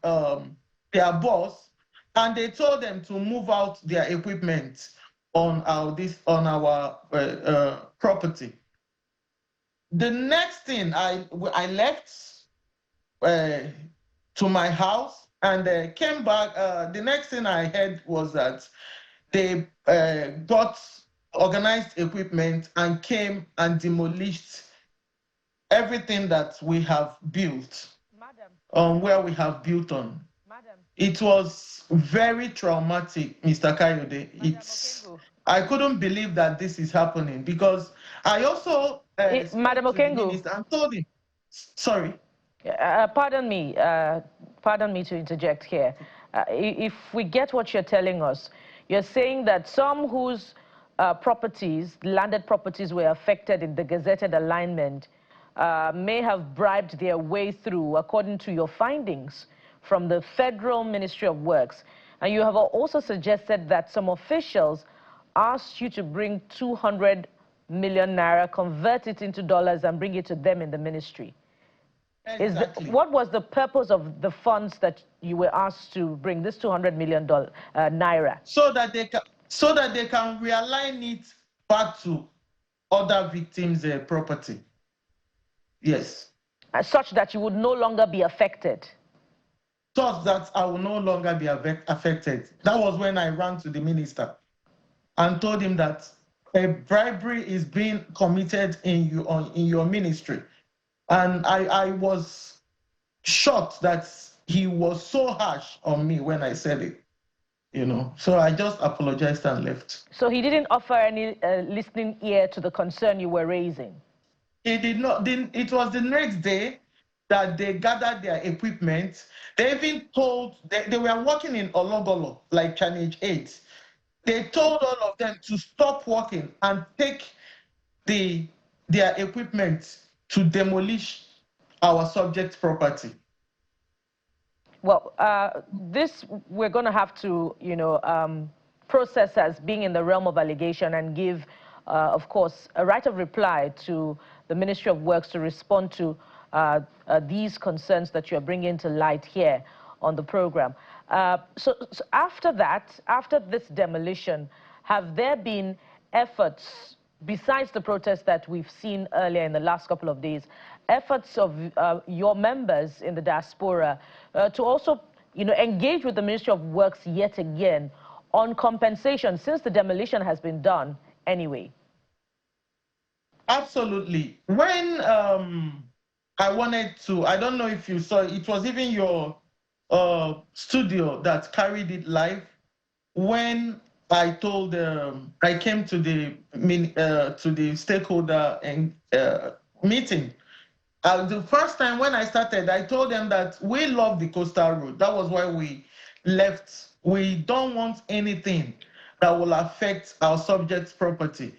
boss, and they told them to move out their equipment on our property. The next thing, I left to my house and came back. The next thing I heard was that they got organized equipment and came and demolished everything that we have built on where we have built on. It was very traumatic, Mr. Kayode. I couldn't believe that this is happening because I also Madam Okengu, and told him, sorry. Pardon me to interject here. If we get what you're telling us, you're saying that some whose landed properties were affected in the gazetted alignment may have bribed their way through, according to your findings from the Federal Ministry of Works. And you have also suggested that some officials asked you to bring 200 million naira, convert it into dollars, and bring it to them in the ministry. Exactly. What was the purpose of the funds that you were asked to bring, this 200 million naira? So that they can realign it back to other victims' property. Yes. Such that you would no longer be affected. Such that I will no longer be affected. That was when I ran to the minister and told him that a bribery is being committed in your ministry. And I was shocked that he was so harsh on me when I said it, So I just apologized and left. So he didn't offer any listening ear to the concern you were raising? He did not. It was the next day that they gathered their equipment. They even told, they were working in Ologolo, like Challenge 8. They told all of them to stop working and take their equipment to demolish our subject property. Well, this we're going to have to, process as being in the realm of allegation and give, of course, a right of reply to the Ministry of Works to respond to these concerns that you're bringing to light here on the program. So after that, after this demolition, have there been efforts, besides the protests that we've seen earlier in the last couple of days, efforts of your members in the diaspora to also, engage with the Ministry of Works yet again on compensation, since the demolition has been done anyway? Absolutely. When I wanted to, I don't know if you saw, it was even your studio that carried it live. When I told, I came to the stakeholder and meeting. The first time when I started, I told them that we love the coastal road. That was why we left. We don't want anything that will affect our subject's property.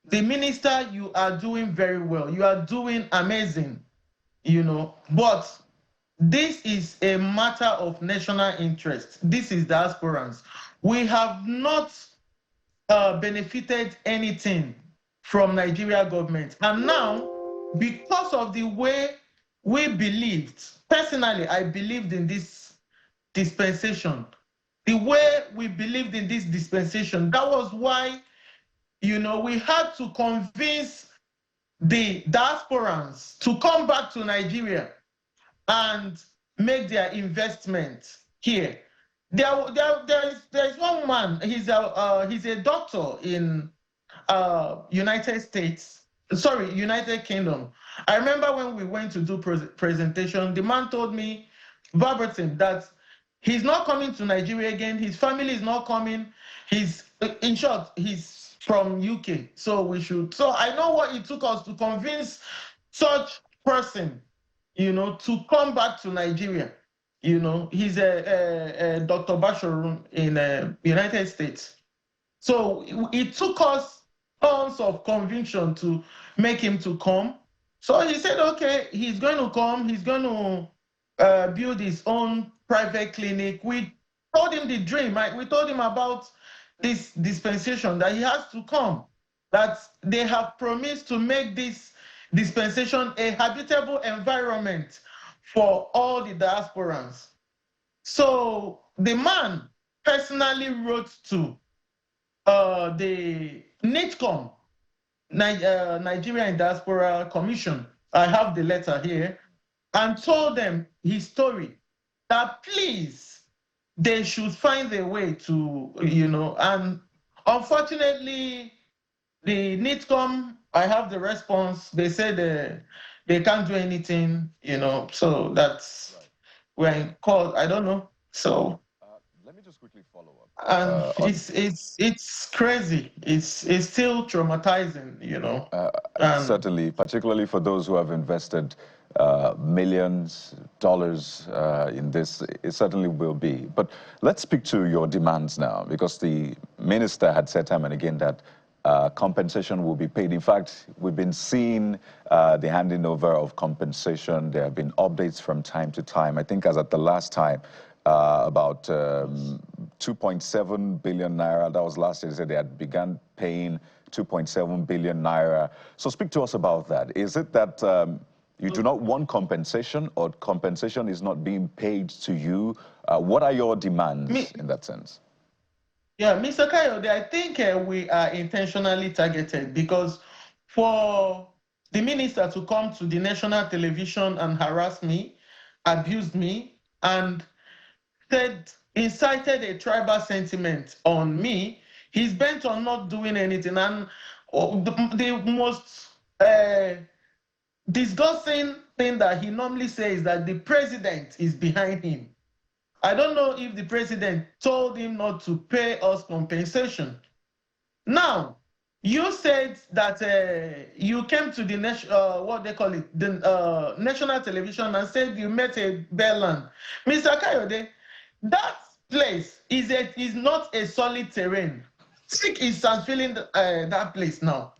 The minister, you are doing very well. You are doing amazing, but this is a matter of national interest. This is diasporans. We have not benefited anything from Nigeria government. And now, because of the way we believed, personally, I believed in this dispensation. The way we believed in this dispensation, that was why, we had to convince the diasporans to come back to Nigeria and make their investment here. There is one man. He's a doctor in United Kingdom. I remember when we went to do presentation, the man told me verbatim that he's not coming to Nigeria again. His family is not coming. In short, he's from UK. So I know what it took us to convince such person, to come back to Nigeria. He's a Dr. Basharun in United States. So it took us tons of conviction to make him to come. So he said, okay, he's going to come. He's going to build his own private clinic. We told him the dream. We told him about this dispensation, that he has to come, that they have promised to make this dispensation a habitable environment for all the diasporans. So the man personally wrote to the NIDCOM, Nigerian Diaspora Commission. I have the letter here, and told them his story, that please, they should find a way to, and unfortunately, the NIDCOM, I have the response. They said they can't do anything, so that's we're in court. I don't know. So let me just quickly follow up. And it's crazy. It's still traumatizing, Certainly, particularly for those who have invested millions of dollars in this, it certainly will be. But let's speak to your demands now, because the minister had said time and again that compensation will be paid. In fact, we've been seeing the handing over of compensation. There have been updates from time to time. I think as at the last time, about 2.7 billion naira, that was last year, they said they had begun paying 2.7 billion naira. So speak to us about that. Is it that you do not want compensation, or compensation is not being paid to you? What are your demands in that sense? Yeah, Mr. Kayode, I think we are intentionally targeted, because for the minister to come to the national television and harass me, abuse me, and incited a tribal sentiment on me, he's bent on not doing anything. And the most disgusting thing that he normally says is that the president is behind him. I don't know if the president told him not to pay us compensation. Now, you said that you came to the national television and said you met a Berlin. Mr. Kayode, that place is not a solid terrain. Sick is feeling that place now.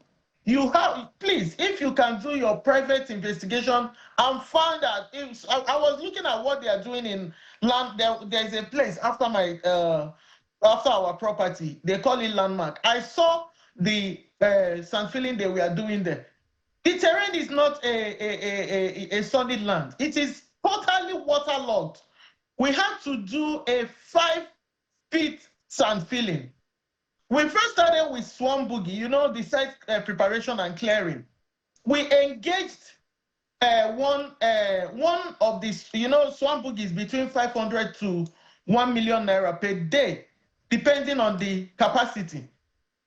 You have, please, if you can do your private investigation and find out. I was looking at what they are doing in land. There's a place after after our property. They call it Landmark. I saw the sand filling they were doing there. The terrain is not a solid land. It is totally waterlogged. We had to do a 5 feet sand filling. We first started with Swarm Boogie, you know, the site preparation and clearing. We engaged one of these, you know, Swarm Boogie is between 500 to 1 million naira per day, depending on the capacity.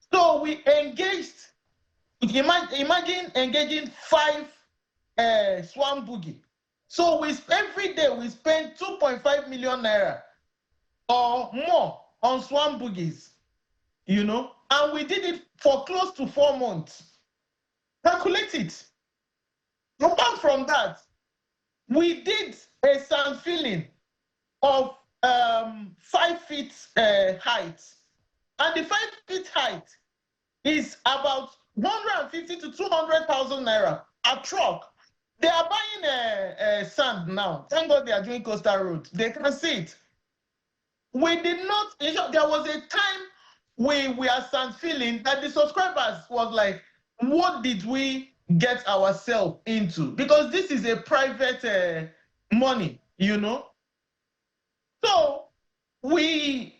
So we engaged, imagine engaging 5 Swarm Boogie. So every day we spend 2.5 million naira or more on Swarm Boogies. You know, and we did it for close to 4 months. Calculate it. Apart from that, we did a sand filling of 5 feet height, and the 5 feet height is about 150 to 200,000 naira a truck. They are buying sand now. Thank God they are doing coastal road. They can see it. We did not. There was a time we are sand filling that the subscribers was like, what did we get ourselves into? Because this is a private money, you know. So we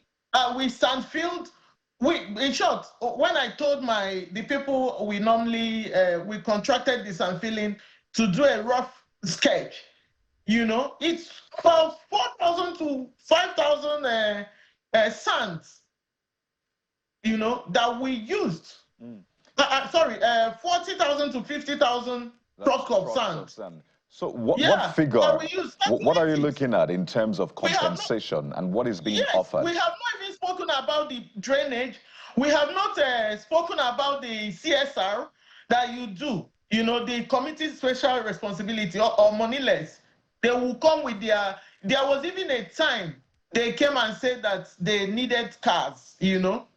sand filled. In short, when I told the people we normally we contracted the sand filling to do a rough sketch, you know, it's about 4,000 to 5,000 sands, you know, that we used. Sorry, 40,000 to 50,000 truck of sand. So what figure, what are you looking at in terms of compensation and what is being offered? We have not even spoken about the drainage. We have not spoken about the CSR that you do, you know, the committee special responsibility or moneyless. They will come with there was even a time they came and said that they needed cars, you know.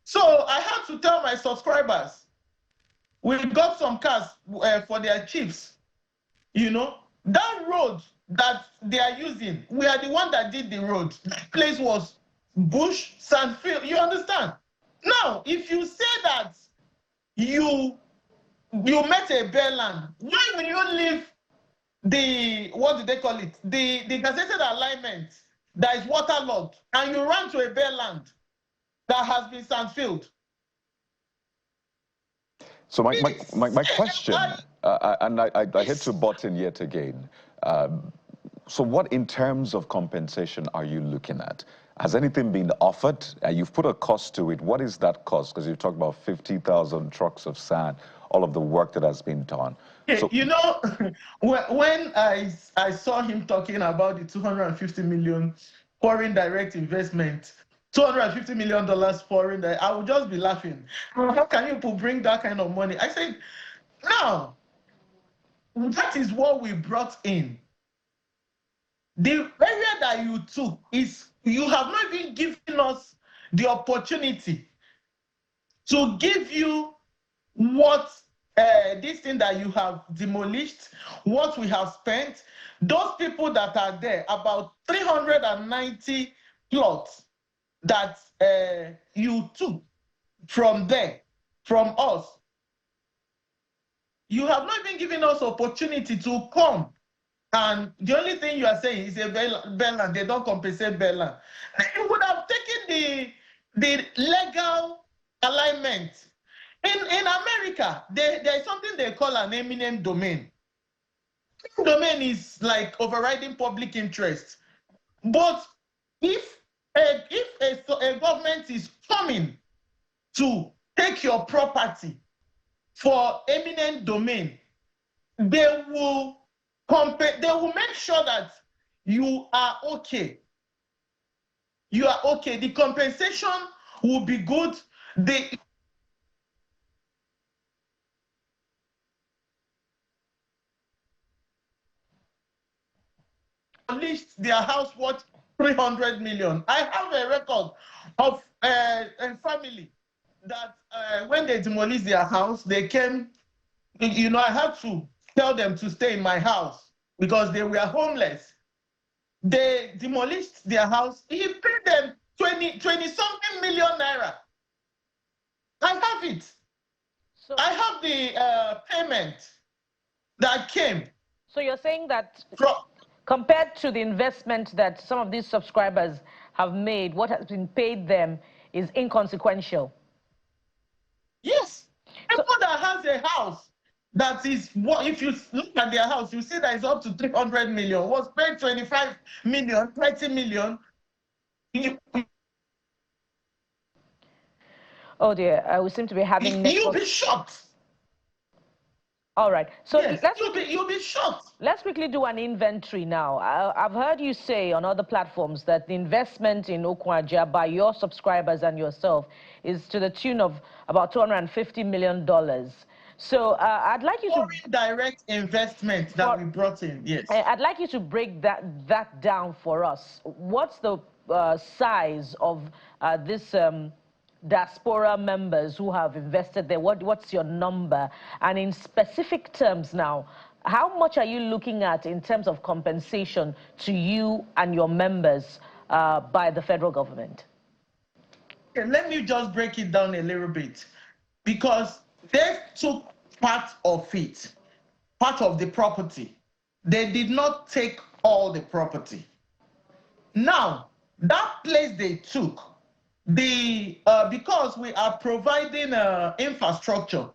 So I had to tell my subscribers, we got some cars for their chiefs, you know. That road that they are using, we are the one that did the road. That place was bush, sand field, you understand? Now, if you say that you met a bare land, why will you leave the, what do they call it? The gazetted alignment that is waterlogged, and you run to a bare land that has been sand filled? So my question, and I hate to butt in yet again. So what in terms of compensation are you looking at? Has anything been offered? You've put a cost to it. What is that cost? Because you've talked about 50,000 trucks of sand, all of the work that has been done. So, you know, when I saw him talking about the 250 million foreign direct investment, $250 million foreign direct, I would just be laughing. How can you bring that kind of money? I said, now, that is what we brought in. The area that you took is, you have not even given us the opportunity to give you what this thing that you have demolished, what we have spent. Those people that are there, about 390 plots that you took from there, from us. You have not even given us opportunity to come. And the only thing you are saying is a bare land. They don't compensate bare land. You would have taken the legal alignment. In America, there is something they call an eminent domain. Domain is like overriding public interest. But if a government is coming to take your property for eminent domain, they will make sure that you are okay. You are okay. The compensation will be good. They list their house worth 300 million. I have a record of a family that when they demolished their house, they came, you know, I had to tell them to stay in my house because they were homeless. They demolished their house. He paid them 20-something million naira. I have it. So I have the payment that came. So you're saying that compared to the investment that some of these subscribers have made, what has been paid them is inconsequential? Yes. People that has a house that is, if you look at their house, you see that it's up to 300 million, was paid 25 million, 30 million. Oh dear, we seem to be having You'll be shocked. All right, so yes, you'll be shocked. Let's quickly do an inventory now. I've heard you say on other platforms that the investment in Okwaja by your subscribers and yourself is to the tune of about $250 million. So I'd like you to direct investment that we brought in. Yes, I'd like you to break that down for us. What's the size of this diaspora members who have invested there? What's your number? And in specific terms now, how much are you looking at in terms of compensation to you and your members by the federal government? Okay, let me just break it down a little bit, because they took part of it, part of the property. They did not take all the property. Now, that place they took, because we are providing infrastructure,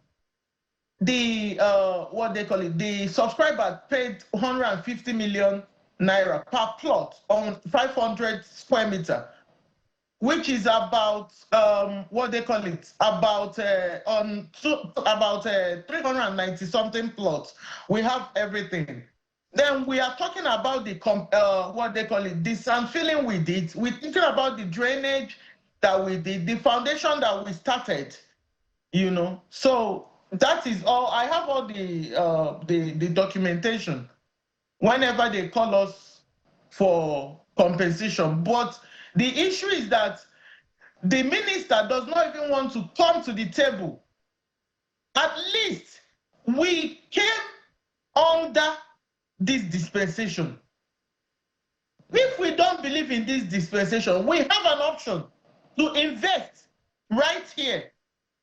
what they call it, the subscriber paid 150 million naira per plot on 500 square meter, which is about what they call it, about 390 something plots. We have everything. Then we are talking about the what they call it, the sand filling we did. We're thinking about the drainage that we did, the foundation that we started, you know. So that is all. I have all the documentation whenever they call us for compensation. But the issue is that the minister does not even want to come to the table. At least we came under this dispensation. If we don't believe in this dispensation, we have an option to invest right here.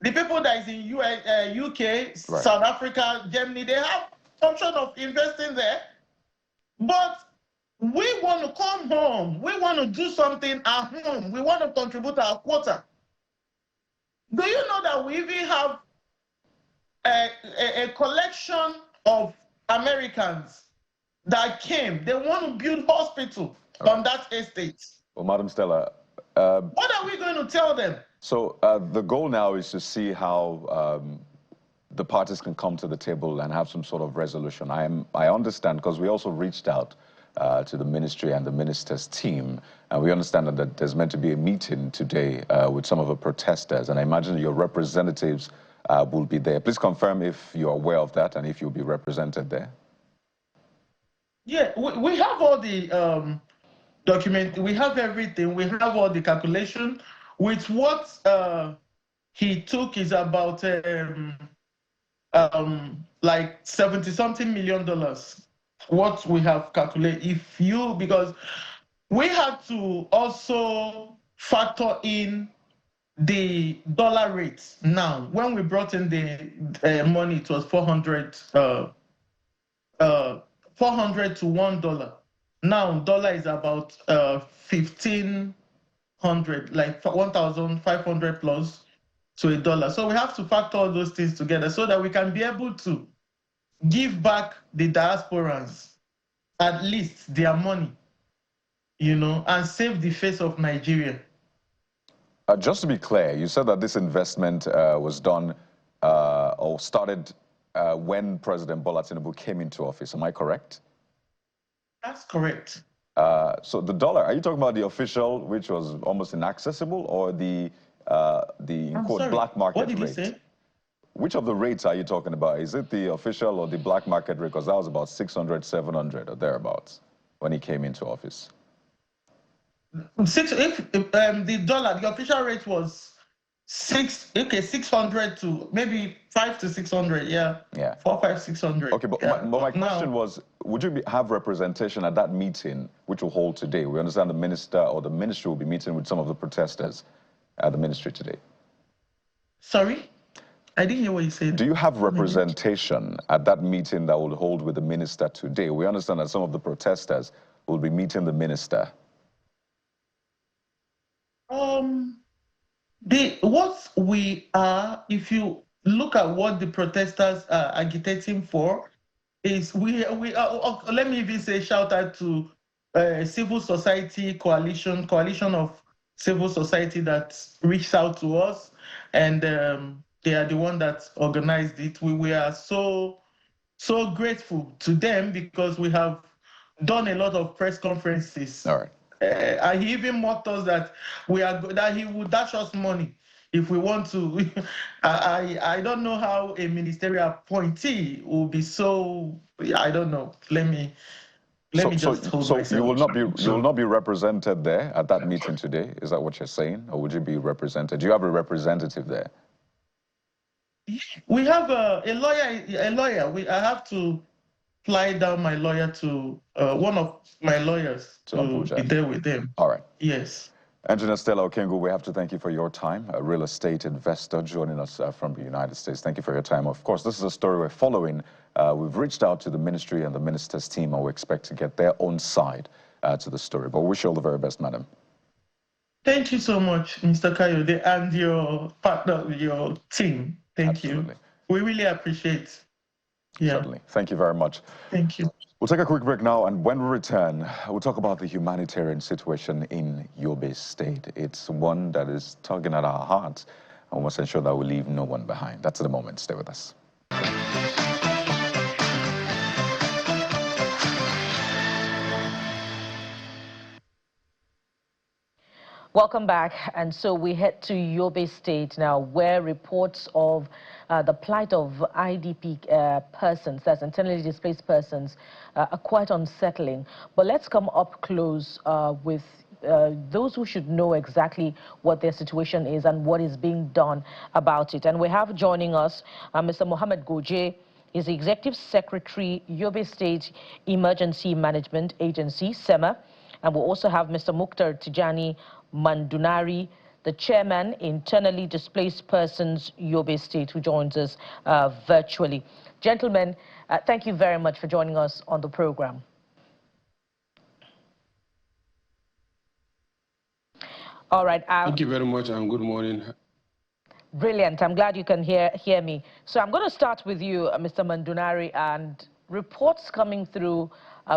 The people that is in UK, right, South Africa, Germany, they have option of investing there. But we want to come home. We want to do something at home. We want to contribute our quota. Do you know that we even have a collection of Americans that came? They want to build hospital on that estate. Well, Madam Stella, what are we going to tell them? So the goal now is to see how the parties can come to the table and have some sort of resolution. I understand, because we also reached out to the ministry and the minister's team, and we understand that there's meant to be a meeting today with some of the protesters, and I imagine your representatives will be there. Please confirm if you're aware of that and if you'll be represented there. Yeah, we have all the document, we have everything, we have all the calculation. With what he took is about like $70-something million. What we have calculated, because we have to also factor in the dollar rates. Now, when we brought in the money, it was 400 to $1. Now, dollar is about 1,500, like 1,500 plus to $1. So we have to factor all those things together so that we can be able to give back the diasporans at least their money, you know, and save the face of Nigeria. Just to be clear, you said that this investment was done or started when President Bola Tinubu came into office. Am I correct? That's correct. So the dollar, are you talking about the official, which was almost inaccessible, or the quote, black market rate? What did you say? Which of the rates are you talking about? Is it the official or the black market rate? Because that was about 600, 700 or thereabouts when he came into office. The dollar, the official rate was 600 to maybe 500 to 600, yeah. Yeah. 400, 500, 600. Okay, but yeah. my question was, would you have representation at that meeting, which will hold today? We understand the minister or the ministry will be meeting with some of the protesters at the ministry today. Sorry? I didn't hear what you said. Do you have representation at that meeting that will hold with the minister today? We understand that some of the protesters will be meeting the minister. What we are, if you look at what the protesters are agitating for, is we are, let me even say shout out to civil society coalition of civil society that reached out to us, and they are the one that organized it. We are so grateful to them because we have done a lot of press conferences. All right. And he even mocked us that he would dash us money if we want to. I don't know how a ministerial appointee will be so. I don't know. Let me just hold myself. So you will not be represented there at that meeting today. Is that what you're saying, or would you be represented? Do you have a representative there? We have a lawyer. I have to fly down my lawyer to one of my lawyers to be there with them. All right. Yes. Engineer Stella Okengu, we have to thank you for your time, a real estate investor joining us from the United States. Thank you for your time. Of course, this is a story we're following. We've reached out to the ministry and the minister's team, and we expect to get their own side to the story. But we wish you all the very best, madam. Thank you so much, Mr. Kayode, and your partner, your team. Thank you. We really appreciate. Yeah. Certainly. Thank you very much. Thank you. We'll take a quick break now, and when we return, we'll talk about the humanitarian situation in Yobe State. It's one that is tugging at our hearts, and we must ensure that we leave no one behind. That's in a moment. Stay with us. Welcome back. And so we head to Yobe State now, where reports of the plight of IDP persons, that's internally displaced persons, are quite unsettling. But let's come up close with those who should know exactly what their situation is and what is being done about it. And we have joining us Mr. Mohammed Goje. He's the Executive Secretary, Yobe State Emergency Management Agency, SEMA. And we'll also have Mr. Mukhtar Tijani Mandunari, the Chairman, Internally Displaced Persons, Yobe State, who joins us virtually. Gentlemen, thank you very much for joining us on the program. All right. Thank you very much, and good morning. Brilliant. I'm glad you can hear me. So I'm going to start with you, Mr. Mandunari, and reports coming through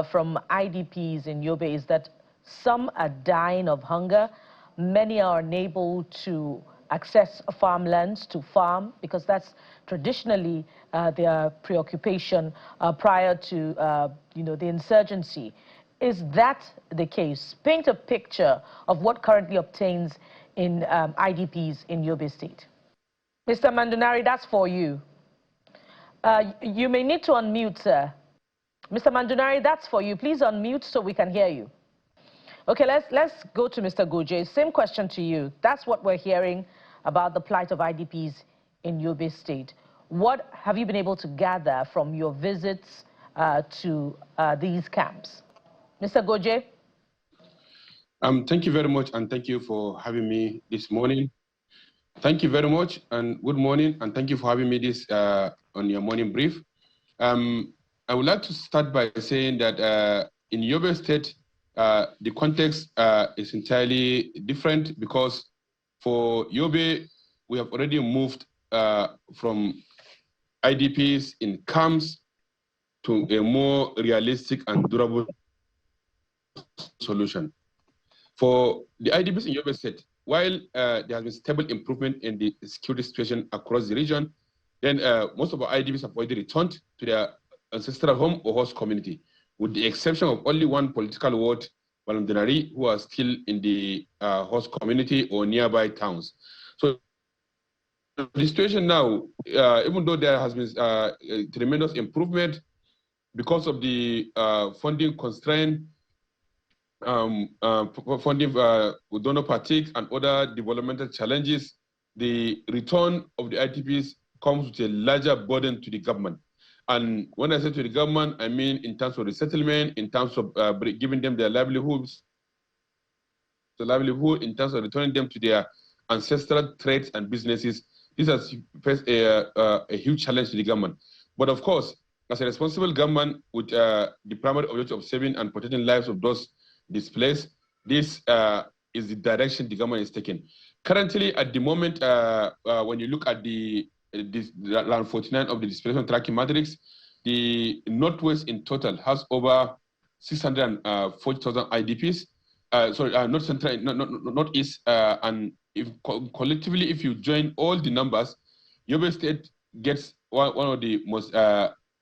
from IDPs in Yobe is that some are dying of hunger. Many are unable to access farmlands to farm because that's traditionally their preoccupation prior to the insurgency. Is that the case? Paint a picture of what currently obtains in IDPs in Yobe State. Mr. Mandunari, that's for you. You may need to unmute, sir. Mr. Mandunari, that's for you. Please unmute so we can hear you. Okay, let's go to Mr. Goje. Same question to you. That's what we're hearing about the plight of IDPs in Yobe State. What have you been able to gather from your visits to these camps? Mr. Goje? Thank you very much, and thank you for having me this morning. Thank you very much, and good morning, and thank you for having me this on your morning brief. I would like to start by saying that in Yobe State, the context is entirely different because for Yobe, we have already moved from IDPs in camps to a more realistic and durable solution. For the IDPs in Yobe State, while there has been stable improvement in the security situation across the region, then most of our IDPs have already returned to their ancestral home or host community, with the exception of only one political ward, Walandinari, who are still in the host community or nearby towns. So the situation now, even though there has been a tremendous improvement because of the funding constraint, funding with donor parties and other developmental challenges, the return of the IDPs comes with a larger burden to the government. And when I say to the government, I mean in terms of resettlement, in terms of giving them their livelihoods, in terms of returning them to their ancestral trades and businesses. This has faced a huge challenge to the government. But of course, as a responsible government with the primary objective of saving and protecting lives of those displaced, this is the direction the government is taking. Currently, at the moment, when you look at the round 49 of the displacement tracking matrix, the Northwest in total has over 640,000 IDPs. Not Central, not East, and if collectively, if you join all the numbers, Yobe State gets one of the most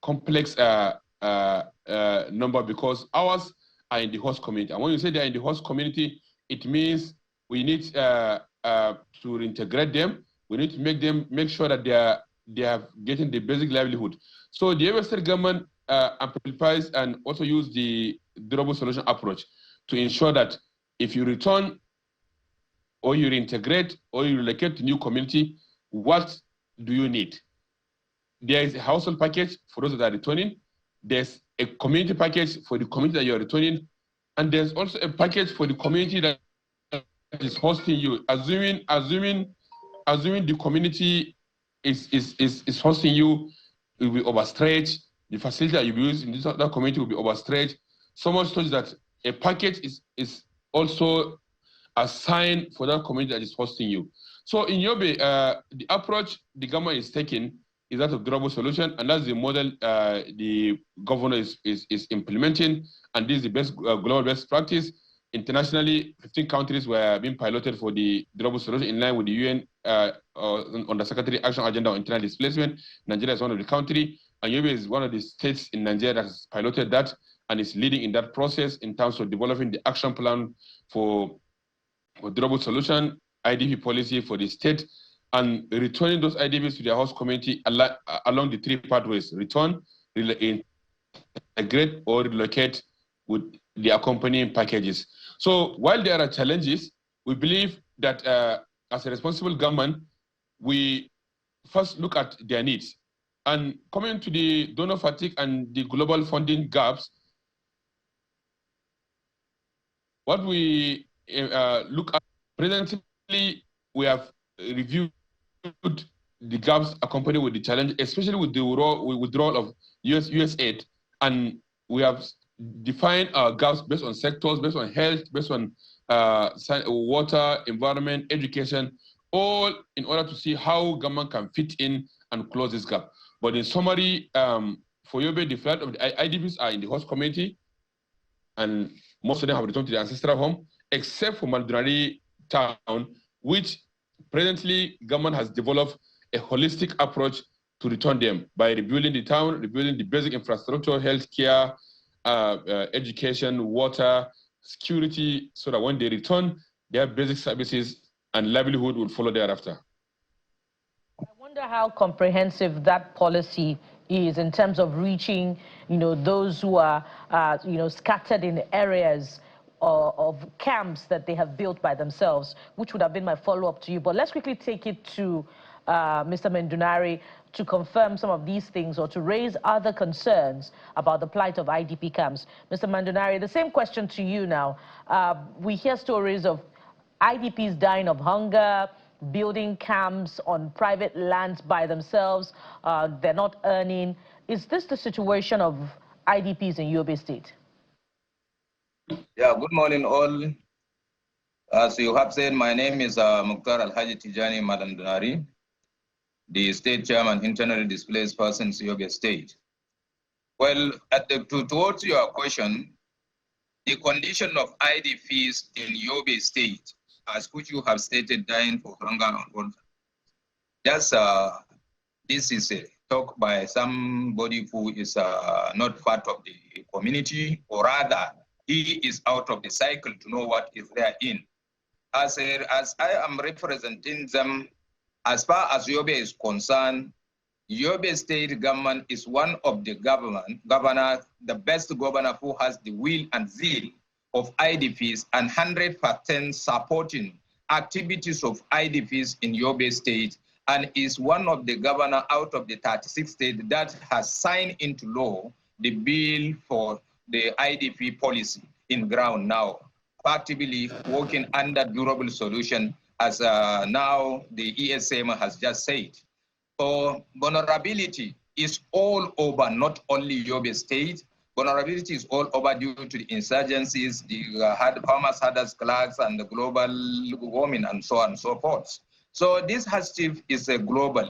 complex number, because ours are in the host community. And when you say they're in the host community, it means we need to reintegrate them. We need to make sure that they are getting the basic livelihood. So the Yobe State government amplifies and also use the durable solution approach to ensure that if you return or you reintegrate or you relocate to new community, what do you need? There is a household package for those that are returning. There's a community package for the community that you're returning. And there's also a package for the community that is hosting you. Assuming the community is hosting you, it will be overstretched. The facility that you use in that community will be overstretched. So much so that a package is also assigned for that community that is hosting you. So in Yobe, the approach the government is taking is that of durable solution, and that's the model the governor is implementing, and this is the best global best practice. Internationally, 15 countries were being piloted for the durable solution in line with the UN on the Secretary Action Agenda on Internal Displacement. Nigeria is one of the countries, and Yobe is one of the states in Nigeria that has piloted that and is leading in that process in terms of developing the action plan for durable solution, IDP policy for the state, and returning those IDPs to their host community along the three pathways: return, integrate, or relocate with the accompanying packages. So while there are challenges, we believe that as a responsible government, we first look at their needs. And coming to the donor fatigue and the global funding gaps, what we look at presently, we have reviewed the gaps accompanied with the challenge, especially with the withdrawal of US aid, and we have defined our gaps based on sectors, based on health, based on water, environment, education, all in order to see how government can fit in and close this gap. But in summary, for Yobe, the flight of the IDPs are in the host community, and most of them have returned to their ancestral home, except for Maldonado town, which presently government has developed a holistic approach to return them by rebuilding the town, rebuilding the basic infrastructure, healthcare, education, water, security, so that when they return, their basic services and livelihood will follow thereafter. I wonder how comprehensive that policy is in terms of reaching, those who are, scattered in areas of camps that they have built by themselves, which would have been my follow-up to you. But let's quickly take it to Mr. Mendunari to confirm some of these things or to raise other concerns about the plight of IDP camps. Mr. Mendunari, the same question to you now. We hear stories of IDPs dying of hunger, building camps on private lands by themselves. They're not earning. Is this the situation of IDPs in Yobe State? Yeah, good morning all. As you have said, my name is Mukhtar Alhaji Tijani Madandunari, the State Chairman, Internally Displaced Persons, Yobe State. Well, towards your question, the condition of IDPs in Yobe State, as which you have stated, dying for hunger and water. Just this is a talk by somebody who is not part of the community, or rather, he is out of the cycle to know what is there in. As I am representing them, as far as Yobe is concerned, Yobe State government is one of the the best governor who has the will and zeal of IDPs and 100% supporting activities of IDPs in Yobe State and is one of the governor out of the 36 states that has signed into law the bill for the IDP policy in ground now, actively working under durable solution as now the ESM has just said. So vulnerability is all over, not only Yobe State. Vulnerability is all over due to the insurgencies, the farmers, herders, clerks, and the global warming, and so on and so forth. So this hardship is a global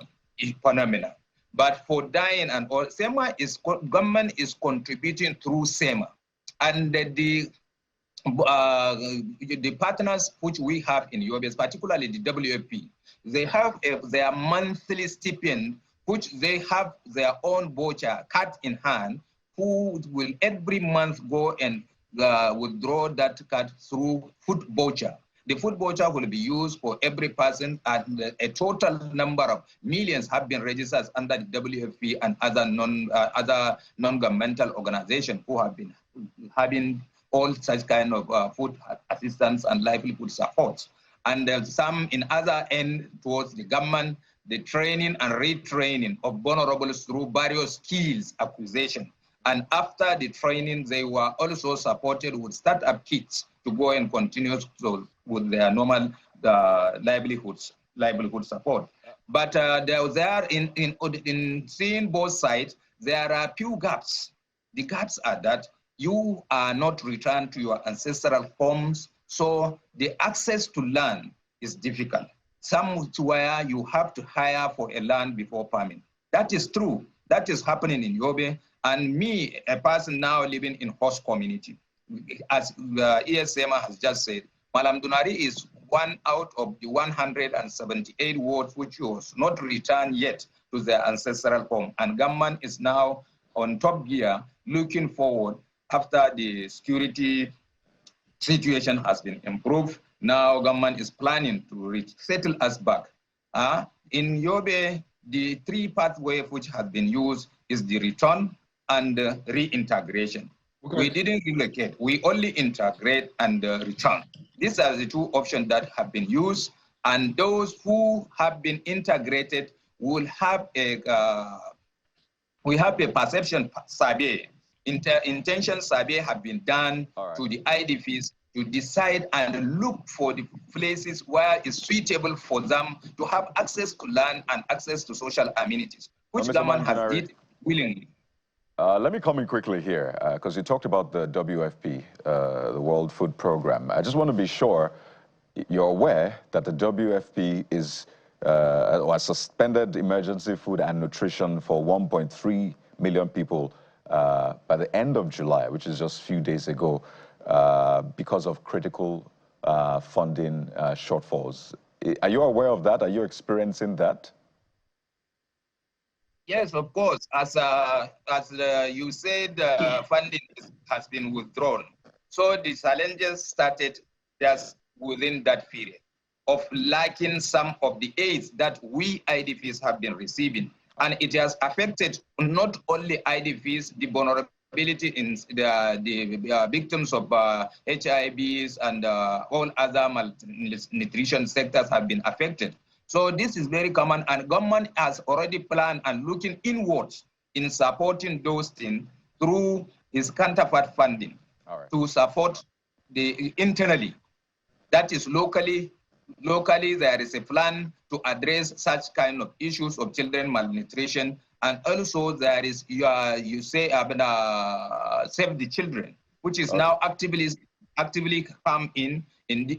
phenomenon. But for dying and all, SEMA is, government is contributing through SEMA. And the partners which we have in Yobe, particularly the WFP, they have their monthly stipend, which they have their own voucher, card in hand, who will every month go and withdraw that card through food voucher. The food voucher will be used for every person, and a total number of millions have been registered under the WFP and other non-governmental organizations who have been having all such kind of food assistance and livelihood support. And there's some in other end towards the government, the training and retraining of vulnerables through various skills acquisition. And after the training, they were also supported with startup kits to go and continue with their normal livelihood support. But there in seeing both sides, there are few gaps. The gaps are that you are not returned to your ancestral homes, so the access to land is difficult. Somewhere you have to hire for a land before farming. That is true. That is happening in Yobe. And me, a person now living in host community, as ESM has just said, Malam Dunari is one out of the 178 wards which was not returned yet to their ancestral home. And government is now on top gear, looking forward after the security situation has been improved. Now government is planning to settle us back. In Yobe, the three pathways which have been used is the return and reintegration. Okay. We didn't relocate, we only integrate and return. These are the two options that have been used, and those who have been integrated will have a perception survey, intention survey have been done to the IDPs to decide and look for the places where it's suitable for them to have access to land and access to social amenities, which government has did willingly. Let me come in quickly here, because you talked about the WFP, the World Food Program. I just want to be sure you're aware that the WFP is suspended emergency food and nutrition for 1.3 million people by the end of July, which is just a few days ago, because of critical funding shortfalls. Are you aware of that? Are you experiencing that? Yes, of course. As you said, funding has been withdrawn. So the challenges started just within that period of lacking some of the aids that we IDPs have been receiving. And it has affected not only IDPs, the vulnerability in the victims of HIVs and all other malnutrition sectors have been affected. So this is very common, and government has already planned and looking inwards in supporting those things through its counterpart funding to support the internally. That is locally there is a plan to address such kind of issues of children malnutrition, and also there is you say Save the Children, which is now actively come in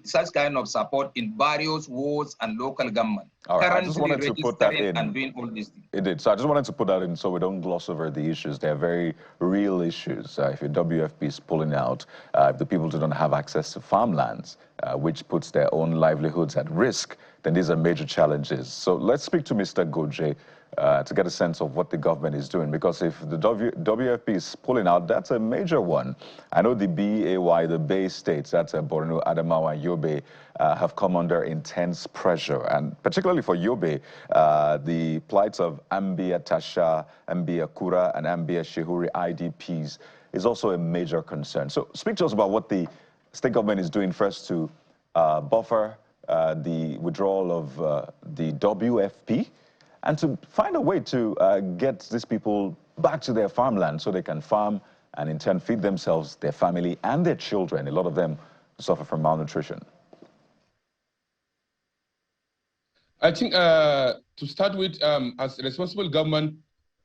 such kind of support in various wards and local government. I just wanted to put that in. And doing all these things. It did. So I just wanted to put that in so we don't gloss over the issues. They're very real issues. If your WFP is pulling out, if the people don't have access to farmlands, which puts their own livelihoods at risk, then these are major challenges. So let's speak to Mr. Goje to get a sense of what the government is doing, because if the WFP is pulling out, that's a major one. I know the BAY, the Bay States, that's Borno, Adamawa, and Yobe, have come under intense pressure, and particularly for Yobe, the plights of Ambia Tasha, Ambia Kura, and Ambia Shehuri IDPs is also a major concern. So speak to us about what the state government is doing first to buffer the withdrawal of the WFP, and to find a way to get these people back to their farmland so they can farm and in turn feed themselves, their family, and their children. A lot of them suffer from malnutrition. I think to start with, as a responsible government,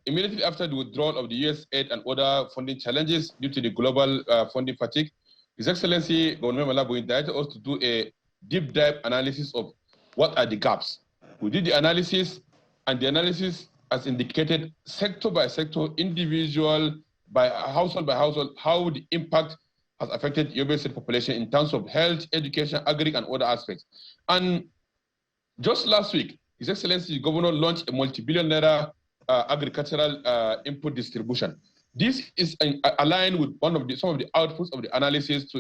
immediately after the withdrawal of the US aid and other funding challenges due to the global funding fatigue, His Excellency Governor Malabo invited us to do a deep dive analysis of what are the gaps. We did the analysis, and the analysis has indicated sector by sector, individual by household, how the impact has affected Yobe State population in terms of health, education, agri, and other aspects. And just last week, His Excellency the Governor launched a multi-billion naira agricultural input distribution. This is aligned with some of the outputs of the analysis to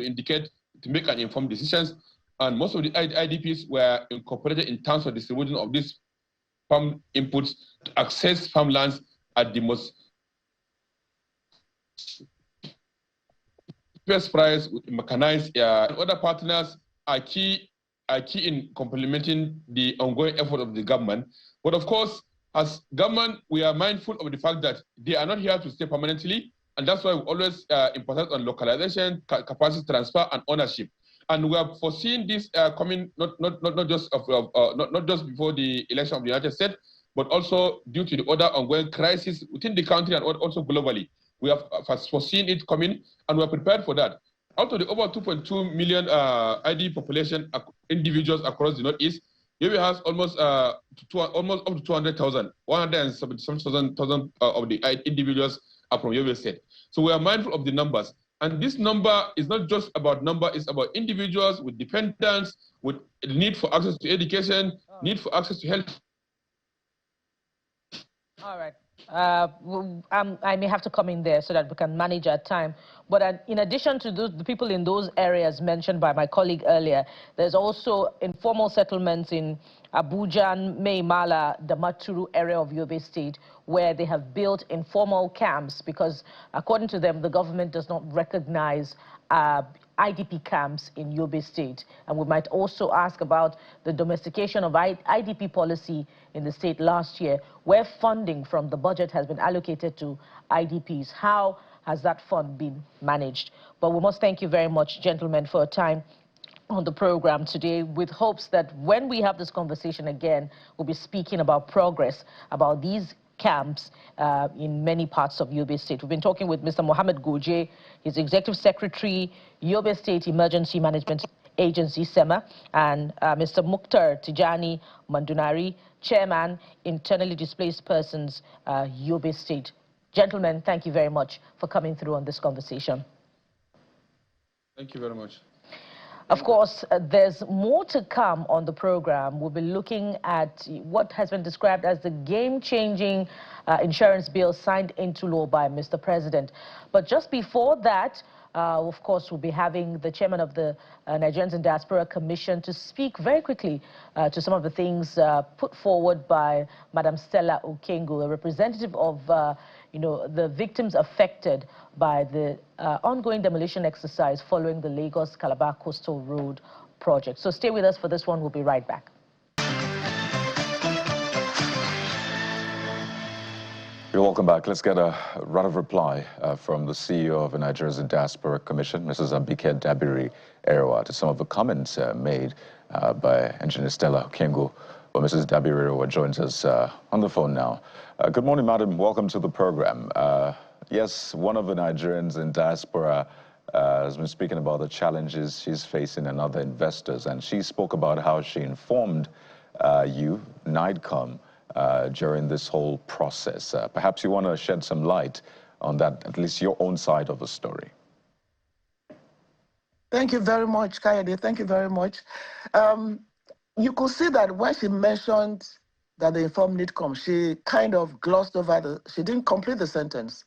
make an informed decisions. And most of the IDPs were incorporated in terms of distribution of these farm inputs to access farmlands at the most best price with mechanized. And other partners are key in complementing the ongoing effort of the government. But of course, as government, we are mindful of the fact that they are not here to stay permanently, and that's why we always emphasize on localization, capacity transfer, and ownership. And we are foreseeing this coming not just before the election of the United States, but also due to the other ongoing crisis within the country and also globally. We have foreseen it coming, and we are prepared for that. Out of the over 2.2 million ID population individuals across the Northeast, Yobe has almost up to 200,000, 177,000 of the individuals are from Yobe State. So we are mindful of the numbers. And this number is not just about number, it's about individuals with dependents, with the need for access to education, need for access to health. All right. I may have to come in there so that we can manage our time. But in addition to the people in those areas mentioned by my colleague earlier, there's also informal settlements in Abuja, Meimala, the Maturu area of Yobe State, where they have built informal camps because, according to them, the government does not recognize IDP camps in Yobe State. And we might also ask about the domestication of IDP policy in the state last year, where funding from the budget has been allocated to IDPs. How has that fund been managed? But we must thank you very much, gentlemen, for your time on the program today, with hopes that when we have this conversation again, we'll be speaking about progress, about these camps in many parts of Yobe State. We've been talking with Mr. Mohammed Goje, his Executive Secretary, Yobe State Emergency Management Agency, SEMA, and Mr. Mukhtar Tijani Mandunari, Chairman, Internally Displaced Persons, Yobe State. Gentlemen, thank you very much for coming through on this conversation. Thank you very much. Of course, there's more to come on the program. We'll be looking at what has been described as the game-changing insurance bill signed into law by Mr. President. But just before that, of course, we'll be having the chairman of the Nigerians in Diaspora Commission to speak very quickly to some of the things put forward by Madam Stella Okengo, a representative of the victims affected by the ongoing demolition exercise following the Lagos-Calabar Coastal Road project. So stay with us for this one. We'll be right back. You're welcome back. Let's get a round of reply from the CEO of the Nigerians in Diaspora Commission, Mrs. Abike Dabiri Erewa, to some of the comments made by Engineer Stella Okengo. Well, Mrs. Dabiri Erewa joins us on the phone now. Good morning, madam. Welcome to the program. Yes, one of the Nigerians in diaspora has been speaking about the challenges she's facing and other investors, and she spoke about how she informed you, NIDCOM, during this whole process. Perhaps you want to shed some light on that, at least your own side of the story. Thank you very much, Kayode. Thank you very much. You could see that when she mentioned that they informed NIDCOM, she kind of glossed over she didn't complete the sentence.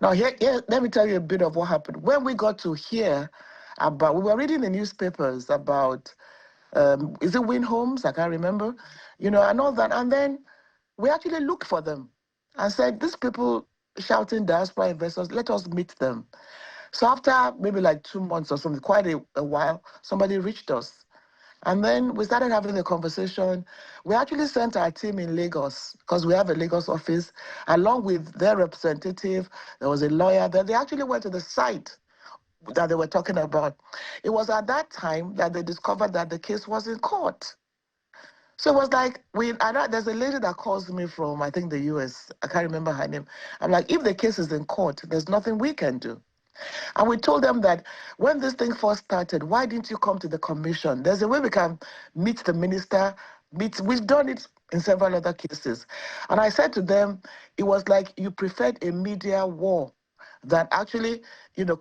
Now, here, let me tell you a bit of what happened. When we got to hear about, we were reading the newspapers about, is it Win Homes? I can't remember, and all that. And then we actually looked for them and said, these people shouting diaspora investors, let us meet them. So after maybe like 2 months or something, quite a while, somebody reached us. And then we started having a conversation. We actually sent our team in Lagos, because we have a Lagos office, along with their representative. There was a lawyer there. They actually went to the site that they were talking about. It was at that time that they discovered that the case was in court. So it was like, there's a lady that calls me from, I think, the US. I can't remember her name. I'm like, if the case is in court, there's nothing we can do. And we told them that when this thing first started, why didn't you come to the commission? There's a way we can meet the minister. We've done it in several other cases. And I said to them, it was like you preferred a media war than actually,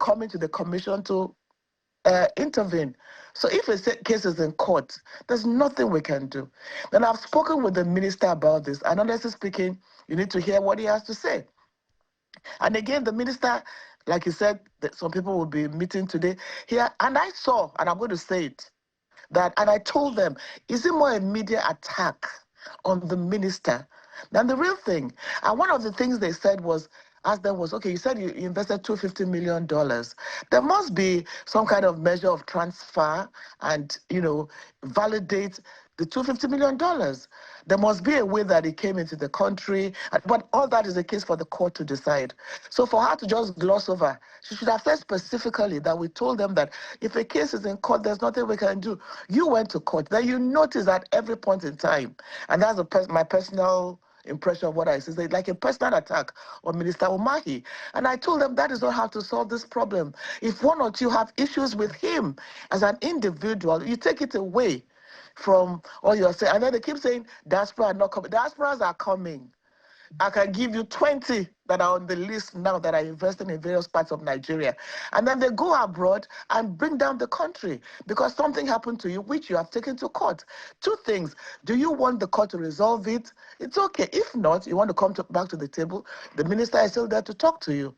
coming to the commission to intervene. So if a case is in court, there's nothing we can do. Then I've spoken with the minister about this, and honestly speaking, you need to hear what he has to say. And again, the minister, like he said, that some people will be meeting today here, and I saw, and I'm going to say it, and I told them, is it more a media attack on the minister than the real thing? And one of the things they said was, okay, you said you invested $250 million. There must be some kind of measure of transfer and, validate the $250 million. There must be a way that it came into the country, but all that is a case for the court to decide. So for her to just gloss over, she should have said specifically that we told them that if a case is in court, there's nothing we can do. You went to court. Then you notice at every point in time, and that's my personal impression of what I said, like a personal attack on Minister Umahi. And I told them that is not how to solve this problem. If one or two have issues with him as an individual, you take it away from all you're saying. And then they keep saying diaspora are not coming. Diasporas are coming. I can give you 20 that are on the list now that are investing in various parts of Nigeria. And then they go abroad and bring down the country because something happened to you, which you have taken to court. Two things. Do you want the court to resolve it? It's okay. If not, you want to come back to the table, the minister is still there to talk to you.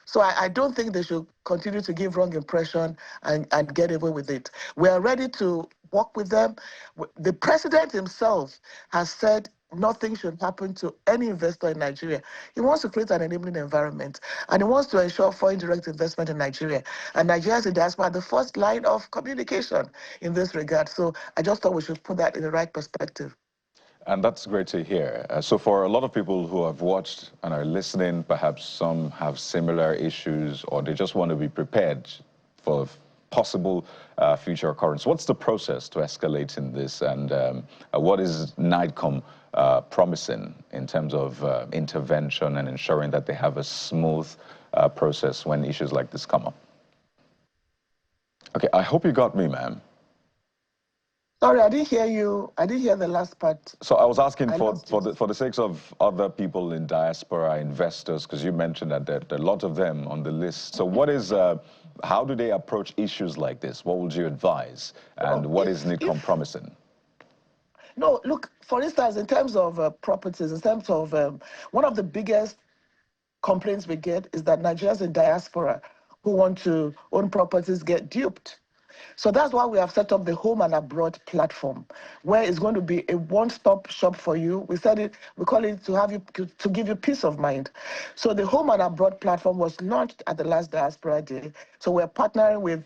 So I don't think they should continue to give wrong impression and get away with it. We are ready to work with them. The president himself has said nothing should happen to any investor in Nigeria. He wants to create an enabling environment, and he wants to ensure foreign direct investment in Nigeria. And Nigerians in diaspora are the first line of communication in this regard. So I just thought we should put that in the right perspective. And that's great to hear. So for a lot of people who have watched and are listening, perhaps some have similar issues or they just want to be prepared for possible future occurrence. What's the process to escalate in this, and what is NIDCOM promising in terms of intervention and ensuring that they have a smooth process when issues like this come up? Okay, I hope you got me, ma'am. Sorry, I didn't hear you. I didn't hear the last part. So I was asking for the sake of other people in diaspora, investors, because you mentioned that there are a lot of them on the list. So what is, how do they approach issues like this? What would you advise? And what is NIDCOM promising? No, look, for instance, in terms of properties, in terms of one of the biggest complaints we get is that Nigerians in diaspora who want to own properties get duped. So that's why we have set up the Home and Abroad platform, where it's going to be a one-stop shop for you. We call it to give you peace of mind. So the Home and Abroad platform was launched at the last Diaspora Day. So we're partnering with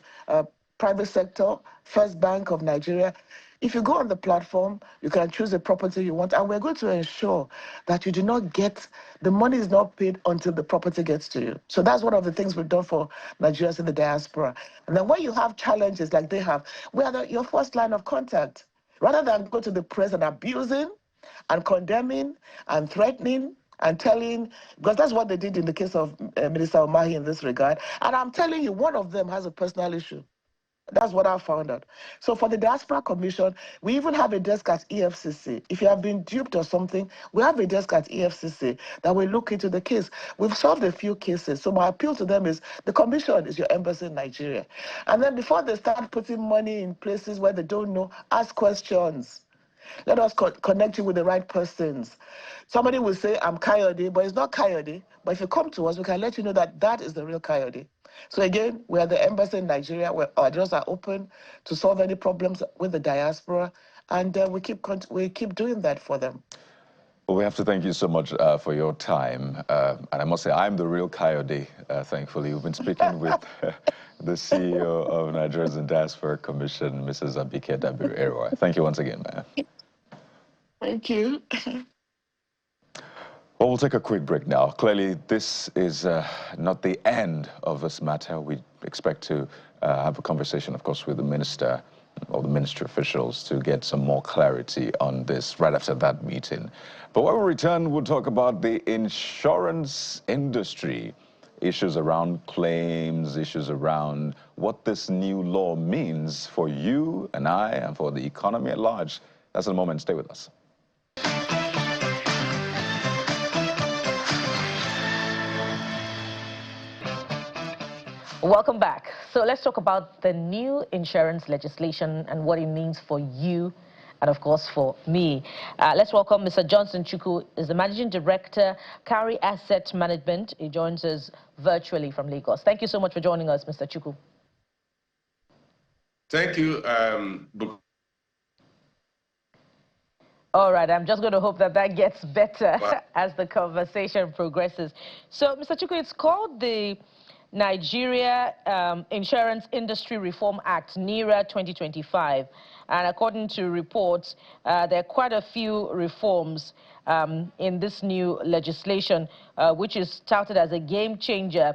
private sector, First Bank of Nigeria. If you go on the platform, you can choose the property you want, and we're going to ensure that you do not get, the money is not paid until the property gets to you. So that's one of the things we've done for Nigerians in the diaspora. And then when you have challenges like they have, we are your first line of contact. Rather than go to the press and abusing and condemning and threatening and telling, because that's what they did in the case of Minister Umahi in this regard. And I'm telling you, one of them has a personal issue. That's what I found out. So for the Diaspora Commission, we even have a desk at EFCC. If you have been duped or something, we have a desk at EFCC that will look into the case. We've solved a few cases. So my appeal to them is the commission is your embassy in Nigeria. And then before they start putting money in places where they don't know, ask questions. Let us connect you with the right persons. Somebody will say, I'm Coyote, but it's not Coyote. But if you come to us, we can let you know that that is the real Coyote. So again, we are the embassy in Nigeria, where our doors are open to solve any problems with the diaspora, and we keep doing that for them. Well, we have to thank you so much for your time. And I must say, I'm the real Coyote, thankfully. We've been speaking with the CEO of Nigerians in Diaspora Commission, Mrs. Abike Dabiri-Eroy. Thank you once again, ma'am. Thank you. Well, we'll take a quick break now. Clearly, this is not the end of this matter. We expect to have a conversation, of course, with the minister or the ministry officials to get some more clarity on this right after that meeting. But when we return, we'll talk about the insurance industry, issues around claims, issues around what this new law means for you and I and for the economy at large. That's in a moment. Stay with us. Welcome back. So let's talk about the new insurance legislation and what it means for you and, of course, for me. Let's welcome Mr. Johnson Chukwu, is the Managing Director, Carry Asset Management. He joins us virtually from Lagos. Thank you so much for joining us, Mr. Chukwu. Thank you. All right, I'm just going to hope that that gets better as the conversation progresses. So, Mr. Chukwu, it's called the Nigeria Insurance Industry Reform Act, NIRA 2025. And according to reports, there are quite a few reforms in this new legislation, which is touted as a game changer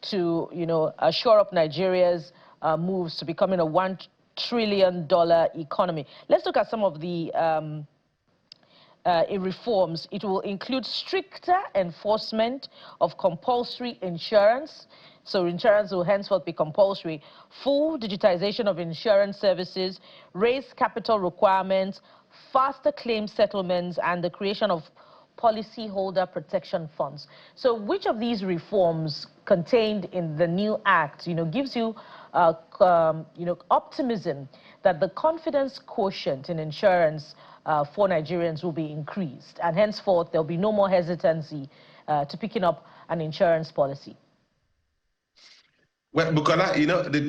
to, shore up Nigeria's moves to becoming a $1 trillion economy. Let's look at some of the reforms. It will include stricter enforcement of compulsory insurance. So insurance will henceforth be compulsory. Full digitization of insurance services, raised capital requirements, faster claim settlements, and the creation of policyholder protection funds. So which of these reforms contained in the new act, gives you, optimism that the confidence quotient in insurance for Nigerians will be increased, and henceforth there'll be no more hesitancy to picking up an insurance policy? Well, Bukola,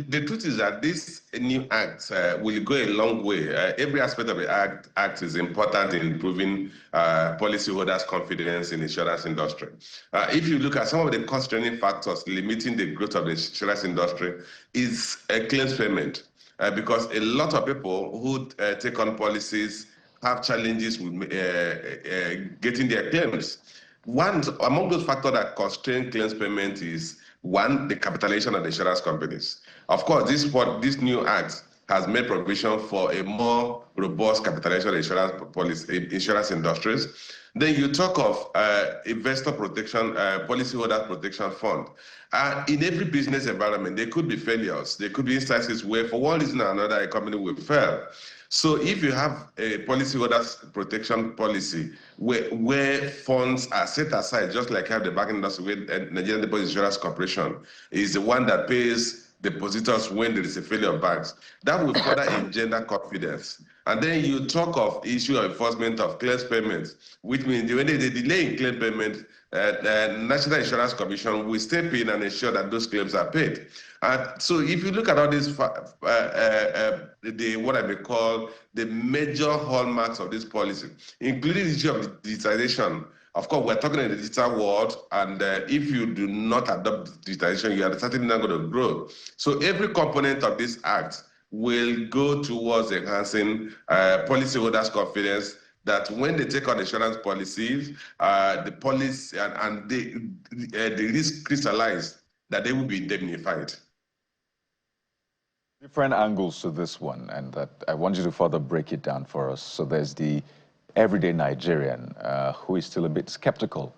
the truth is that this new act will go a long way. Every aspect of the act is important in improving policyholders' confidence in the insurance industry. If you look at some of the constraining factors limiting the growth of the insurance industry is claims payment, because a lot of people who take on policies have challenges with getting their claims. One among those factors that constrain claims payment is, one, the capitalization of the insurance companies. Of course, this new act has made provision for a more robust capitalization of insurance industries. Then you talk of investor protection, policyholder protection fund. In every business environment, there could be failures. There could be instances where, for one reason or another, a company will fail. So if you have a policyholder protection policy where funds are set aside, just like have the banking industry, where Nigerian Deposit Insurance Corporation is the one that pays depositors when there is a failure of banks, that will further engender confidence. And then you talk of issue of enforcement of claims payments, which means when they delay in claim payment, the National Insurance Commission will step in and ensure that those claims are paid. So if you look at all this, what I may call the major hallmarks of this policy, including the issue of digitization. Of course, we're talking in the digital world, and if you do not adopt digitization, you are certainly not going to grow. So every component of this act will go towards enhancing policyholders' confidence that when they take on insurance policies, the policy and the risk crystallized, that they will be indemnified. Different angles to this one, and that I want you to further break it down for us. So there's the everyday Nigerian who is still a bit skeptical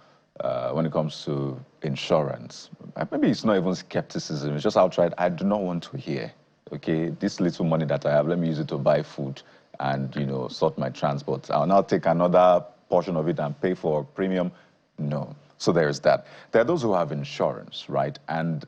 when it comes to insurance. Maybe it's not even skepticism, it's just outright, I do not want to hear, okay, this little money that I have, let me use it to buy food and, sort my transport. I'll now take another portion of it and pay for premium. No. So there's that. There are those who have insurance, right? And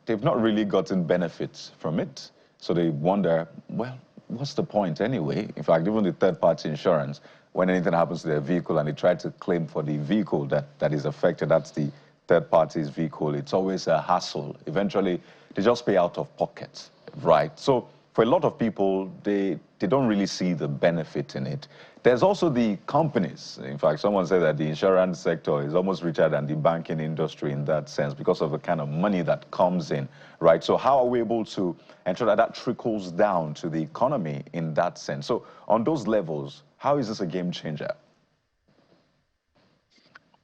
they've not really gotten benefits from it. So they wonder, well, what's the point anyway? In fact, even the third-party insurance, when anything happens to their vehicle and they try to claim for the vehicle that is affected, that's the third party's vehicle, it's always a hassle. Eventually, they just pay out of pocket, right? So for a lot of people, they don't really see the benefit in it. There's also the companies. In fact, someone said that the insurance sector is almost richer than the banking industry in that sense because of the kind of money that comes in, right? So how are we able to ensure that that trickles down to the economy in that sense? So on those levels, how is this a game changer?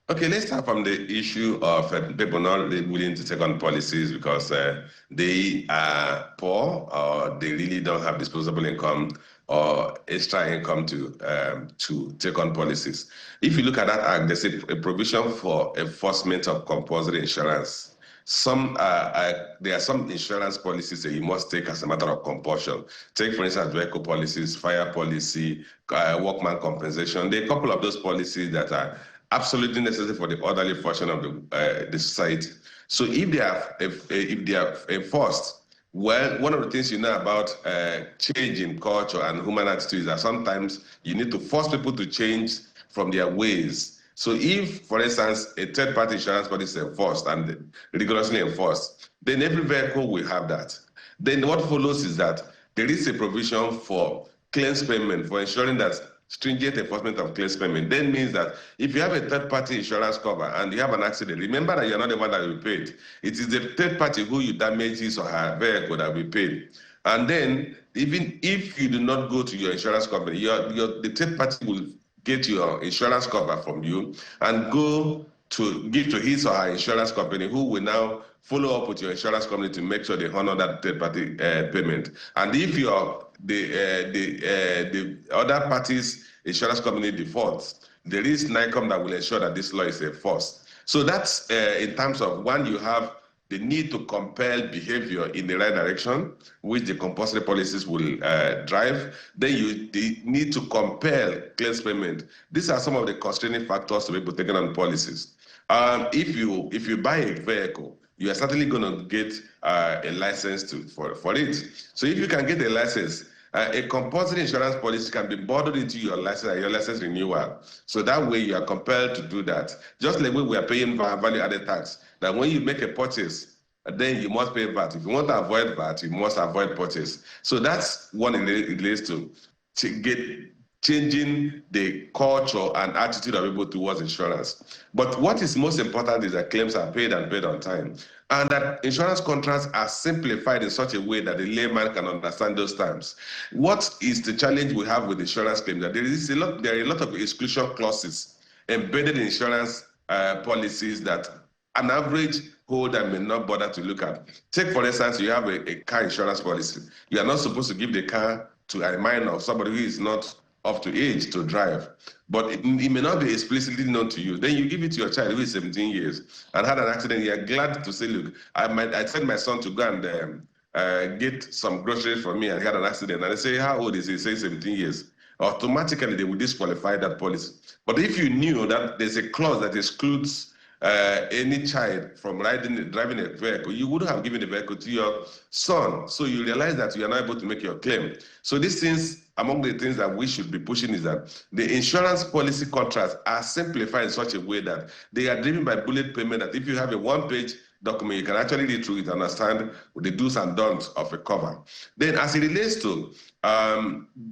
Okay, let's start from the issue of people not willing to take on policies because they are poor or they really don't have disposable income or extra income to take on policies. If you look at that act, there's a provision for enforcement of compulsory insurance. There are some insurance policies that you must take as a matter of compulsion. Take, for instance, vehicle policies, fire policy, workman compensation. There are a couple of those policies that are absolutely necessary for the orderly function of the society. So if they are enforced, well, one of the things you know about change in culture and human attitude is that sometimes you need to force people to change from their ways. So if, for instance, a third-party insurance policy is enforced and rigorously enforced, then every vehicle will have that. Then what follows is that there is a provision for claims payment for ensuring that stringent enforcement of claims payment then means that if you have a third-party insurance cover and you have an accident, remember that you're not the one that will be paid. It is the third party who you damage his or her vehicle that will be paid. And then even if you do not go to your insurance company, the third party will get your insurance cover from you and go to give to his or her insurance company, who will now follow up with your insurance company to make sure they honor that third-party payment. And if the other party's insurance company defaults, there is NIDCOM that will ensure that this law is enforced. So that's in terms of, one, you have the need to compel behavior in the right direction, which the compulsory policies will drive. Then you need to compel claims payment. These are some of the constraining factors to be taken on policies. If you buy a vehicle, you are certainly going to get a license for it. So if you can get a license, a compulsory insurance policy can be bundled into your license renewal. So that way you are compelled to do that. Just like we are paying value-added tax, that when you make a purchase, then you must pay VAT. If you want to avoid VAT, you must avoid purchase. So that's one it relates to changing the culture and attitude of people towards insurance. But what is most important is that claims are paid and paid on time, and that insurance contracts are simplified in such a way that the layman can understand those terms. What is the challenge we have with insurance claims? That there are a lot of exclusion clauses embedded in insurance policies that an average holder may not bother to look at. Take, for instance, you have a car insurance policy. You are not supposed to give the car to a minor, somebody who is not up to age to drive, but it may not be explicitly known to you. Then you give it to your child who is 17 years and had an accident. You're glad to say, look, I sent my son to go and get some groceries for me, and he had an accident. And they say, how old is he? He says 17 years. Automatically, they will disqualify that policy. But if you knew that there's a clause that excludes any child from driving a vehicle, you wouldn't have given the vehicle to your son. So you realize that you are not able to make your claim. So these things, among the things that we should be pushing, is that the insurance policy contracts are simplified in such a way that they are driven by bullet payment, that if you have a one-page document, you can actually read through it and understand the do's and don'ts of a cover. Then as it relates to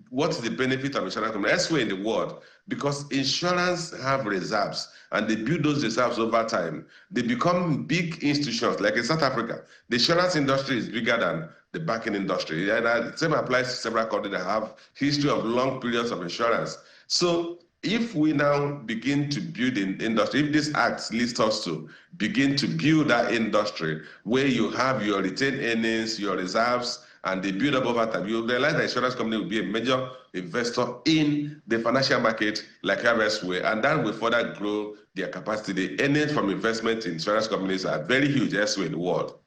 what's the benefit of insurance company elsewhere in the world, because insurance have reserves and they build those reserves over time, they become big institutions. Like in South Africa, the insurance industry is bigger than the banking industry. The same applies to several countries that have history of long periods of insurance. So if we now begin to build an industry, if this act leads us to begin to build that industry where you have your retained earnings, your reserves, and they build up over time, you realize the insurance company will be a major investor in the financial market like elsewhere, and that will further grow their capacity. The earnings from investment in insurance companies are very huge elsewhere in the world.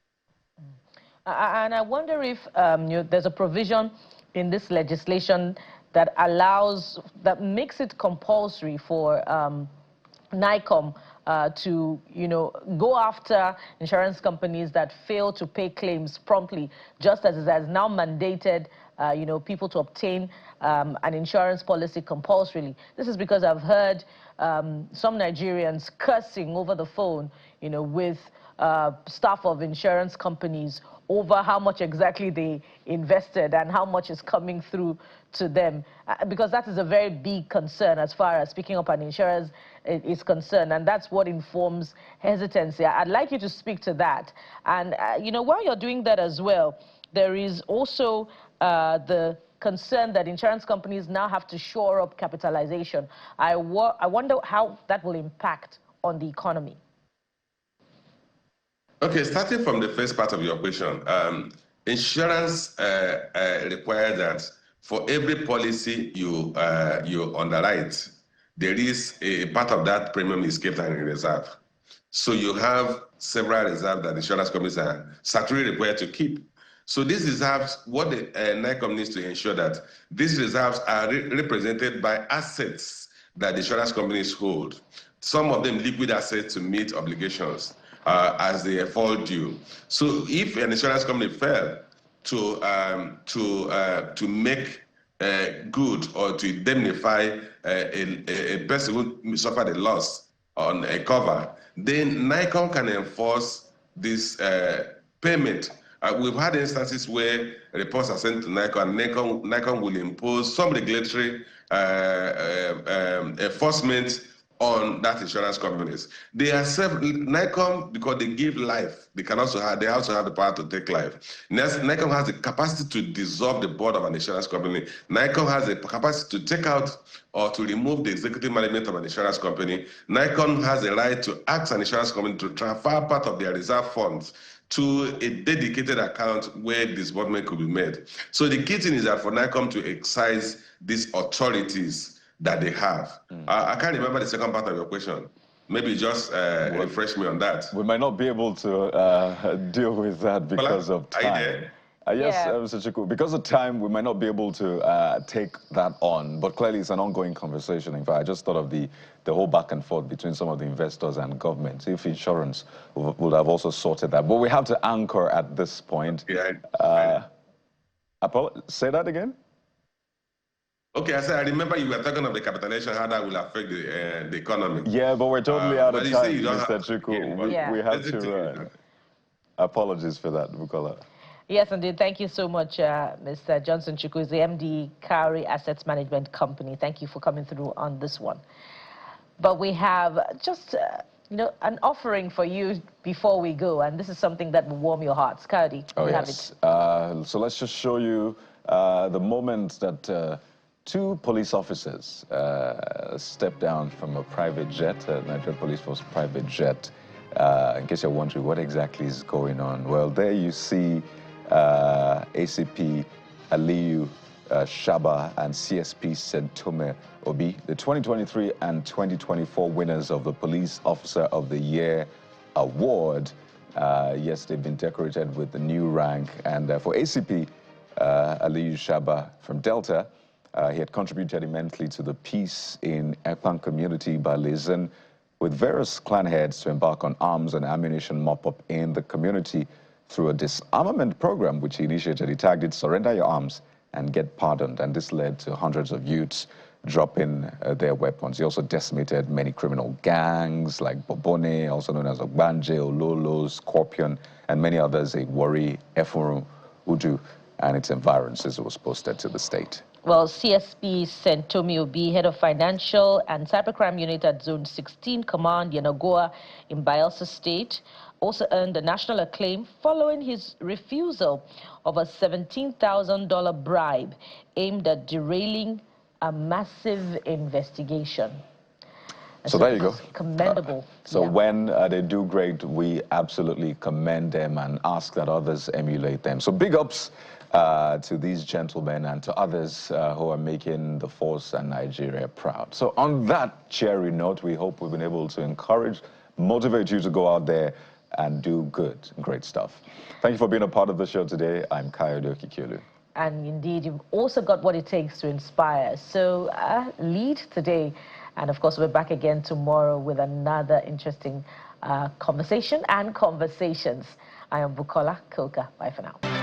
And I wonder if there's a provision in this legislation that makes it compulsory for NIDCOM to, go after insurance companies that fail to pay claims promptly, just as it has now mandated, people to obtain an insurance policy compulsorily. This is because I've heard some Nigerians cursing over the phone, with staff of insurance companies over how much exactly they invested and how much is coming through to them, because that is a very big concern as far as picking up an insurance is concerned, and that's what informs hesitancy. I'd like you to speak to that. And, you know, while you're doing that as well, there is also the concern that insurance companies now have to shore up capitalization. I wonder how that will impact on the economy. Okay, starting from the first part of your question, insurance requires that for every policy you underwrite, there is a part of that premium is kept in reserve. So you have several reserves that insurance companies are statutorily required to keep. So these reserves, what the NIDCOM needs to ensure that these reserves are represented by assets that the insurance companies hold. Some of them liquid assets to meet obligations as they fall due. So if an insurance company failed to make good or to indemnify a person who suffered a loss on a cover, then NIDCOM can enforce this payment. We've had instances where reports are sent to NIDCOM, and NIDCOM will impose some regulatory enforcement on that insurance companies. They are NIDCOM, because they give life, they also have the power to take life. NIDCOM has the capacity to dissolve the board of an insurance company. NIDCOM has the capacity to take out or to remove the executive management of an insurance company. NIDCOM has the right to ask an insurance company to transfer part of their reserve funds to a dedicated account where disbursement could be made. So the key thing is that for NIDCOM to exercise these authorities that they have. I can't remember the second part of your question. Maybe just refresh me on that. We might not be able to deal with that because of time. Are you there? Yes, Mr. Chukwu, because of time, we might not be able to take that on, but clearly it's an ongoing conversation. In fact, I just thought of the whole back and forth between some of the investors and government, if insurance would have also sorted that. But we have to anchor at this point. Yeah. Say that again? Okay, I remember you were talking of the capitalization, how that will affect the economy. Yeah, but we're totally out of time, Mr. Chukwu. We have to run. Apologies for that, Bukola. Yes, indeed. Thank you so much, Mr. Johnson Chukwu, is the MD, Cowrie Assets Management Company. Thank you for coming through on this one. But we have just, you know, an offering for you before we go, and this is something that will warm your hearts. Cowrie, oh, yes. Have it. So let's just show you the moment that two police officers stepped down from a private jet, Nigerian Police Force private jet. In case you're wondering what exactly is going on, well, there you see ACP Aliyu Shaba and CSP Sentome Obi, the 2023 and 2024 winners of the Police Officer of the Year Award. Yes, they've been decorated with the new rank. And for ACP Aliyu Shaba from Delta, he had contributed immensely to the peace in Ekpan community by liaising with various clan heads to embark on arms and ammunition mop-up in the community through a disarmament program which he initiated. He tagged it "Surrender Your Arms and Get Pardoned," and this led to hundreds of youths dropping their weapons. He also decimated many criminal gangs like Bobone, also known as Ogbanje, Ololo, Scorpion, and many others, Wari, Efuru, Udu, and its environs, as it was posted to the state. Well, CSP Sentome Obi, head of Financial and Cybercrime Unit at Zone 16 Command, Yenagoa in Bayelsa State, also earned a national acclaim following his refusal of a $17,000 bribe aimed at derailing a massive investigation. So there you go. Commendable. When they do great, we absolutely commend them and ask that others emulate them. So big ups to these gentlemen and to others who are making the force and Nigeria proud. So on that cheery note, we hope we've been able to encourage, motivate you to go out there and do good, great stuff. Thank you for being a part of the show today. I'm Kayode Okikelu. And indeed, you've also got what it takes to inspire. So lead today. And of course, we're back again tomorrow with another interesting conversation and conversations. I am Bukola Koka. Bye for now.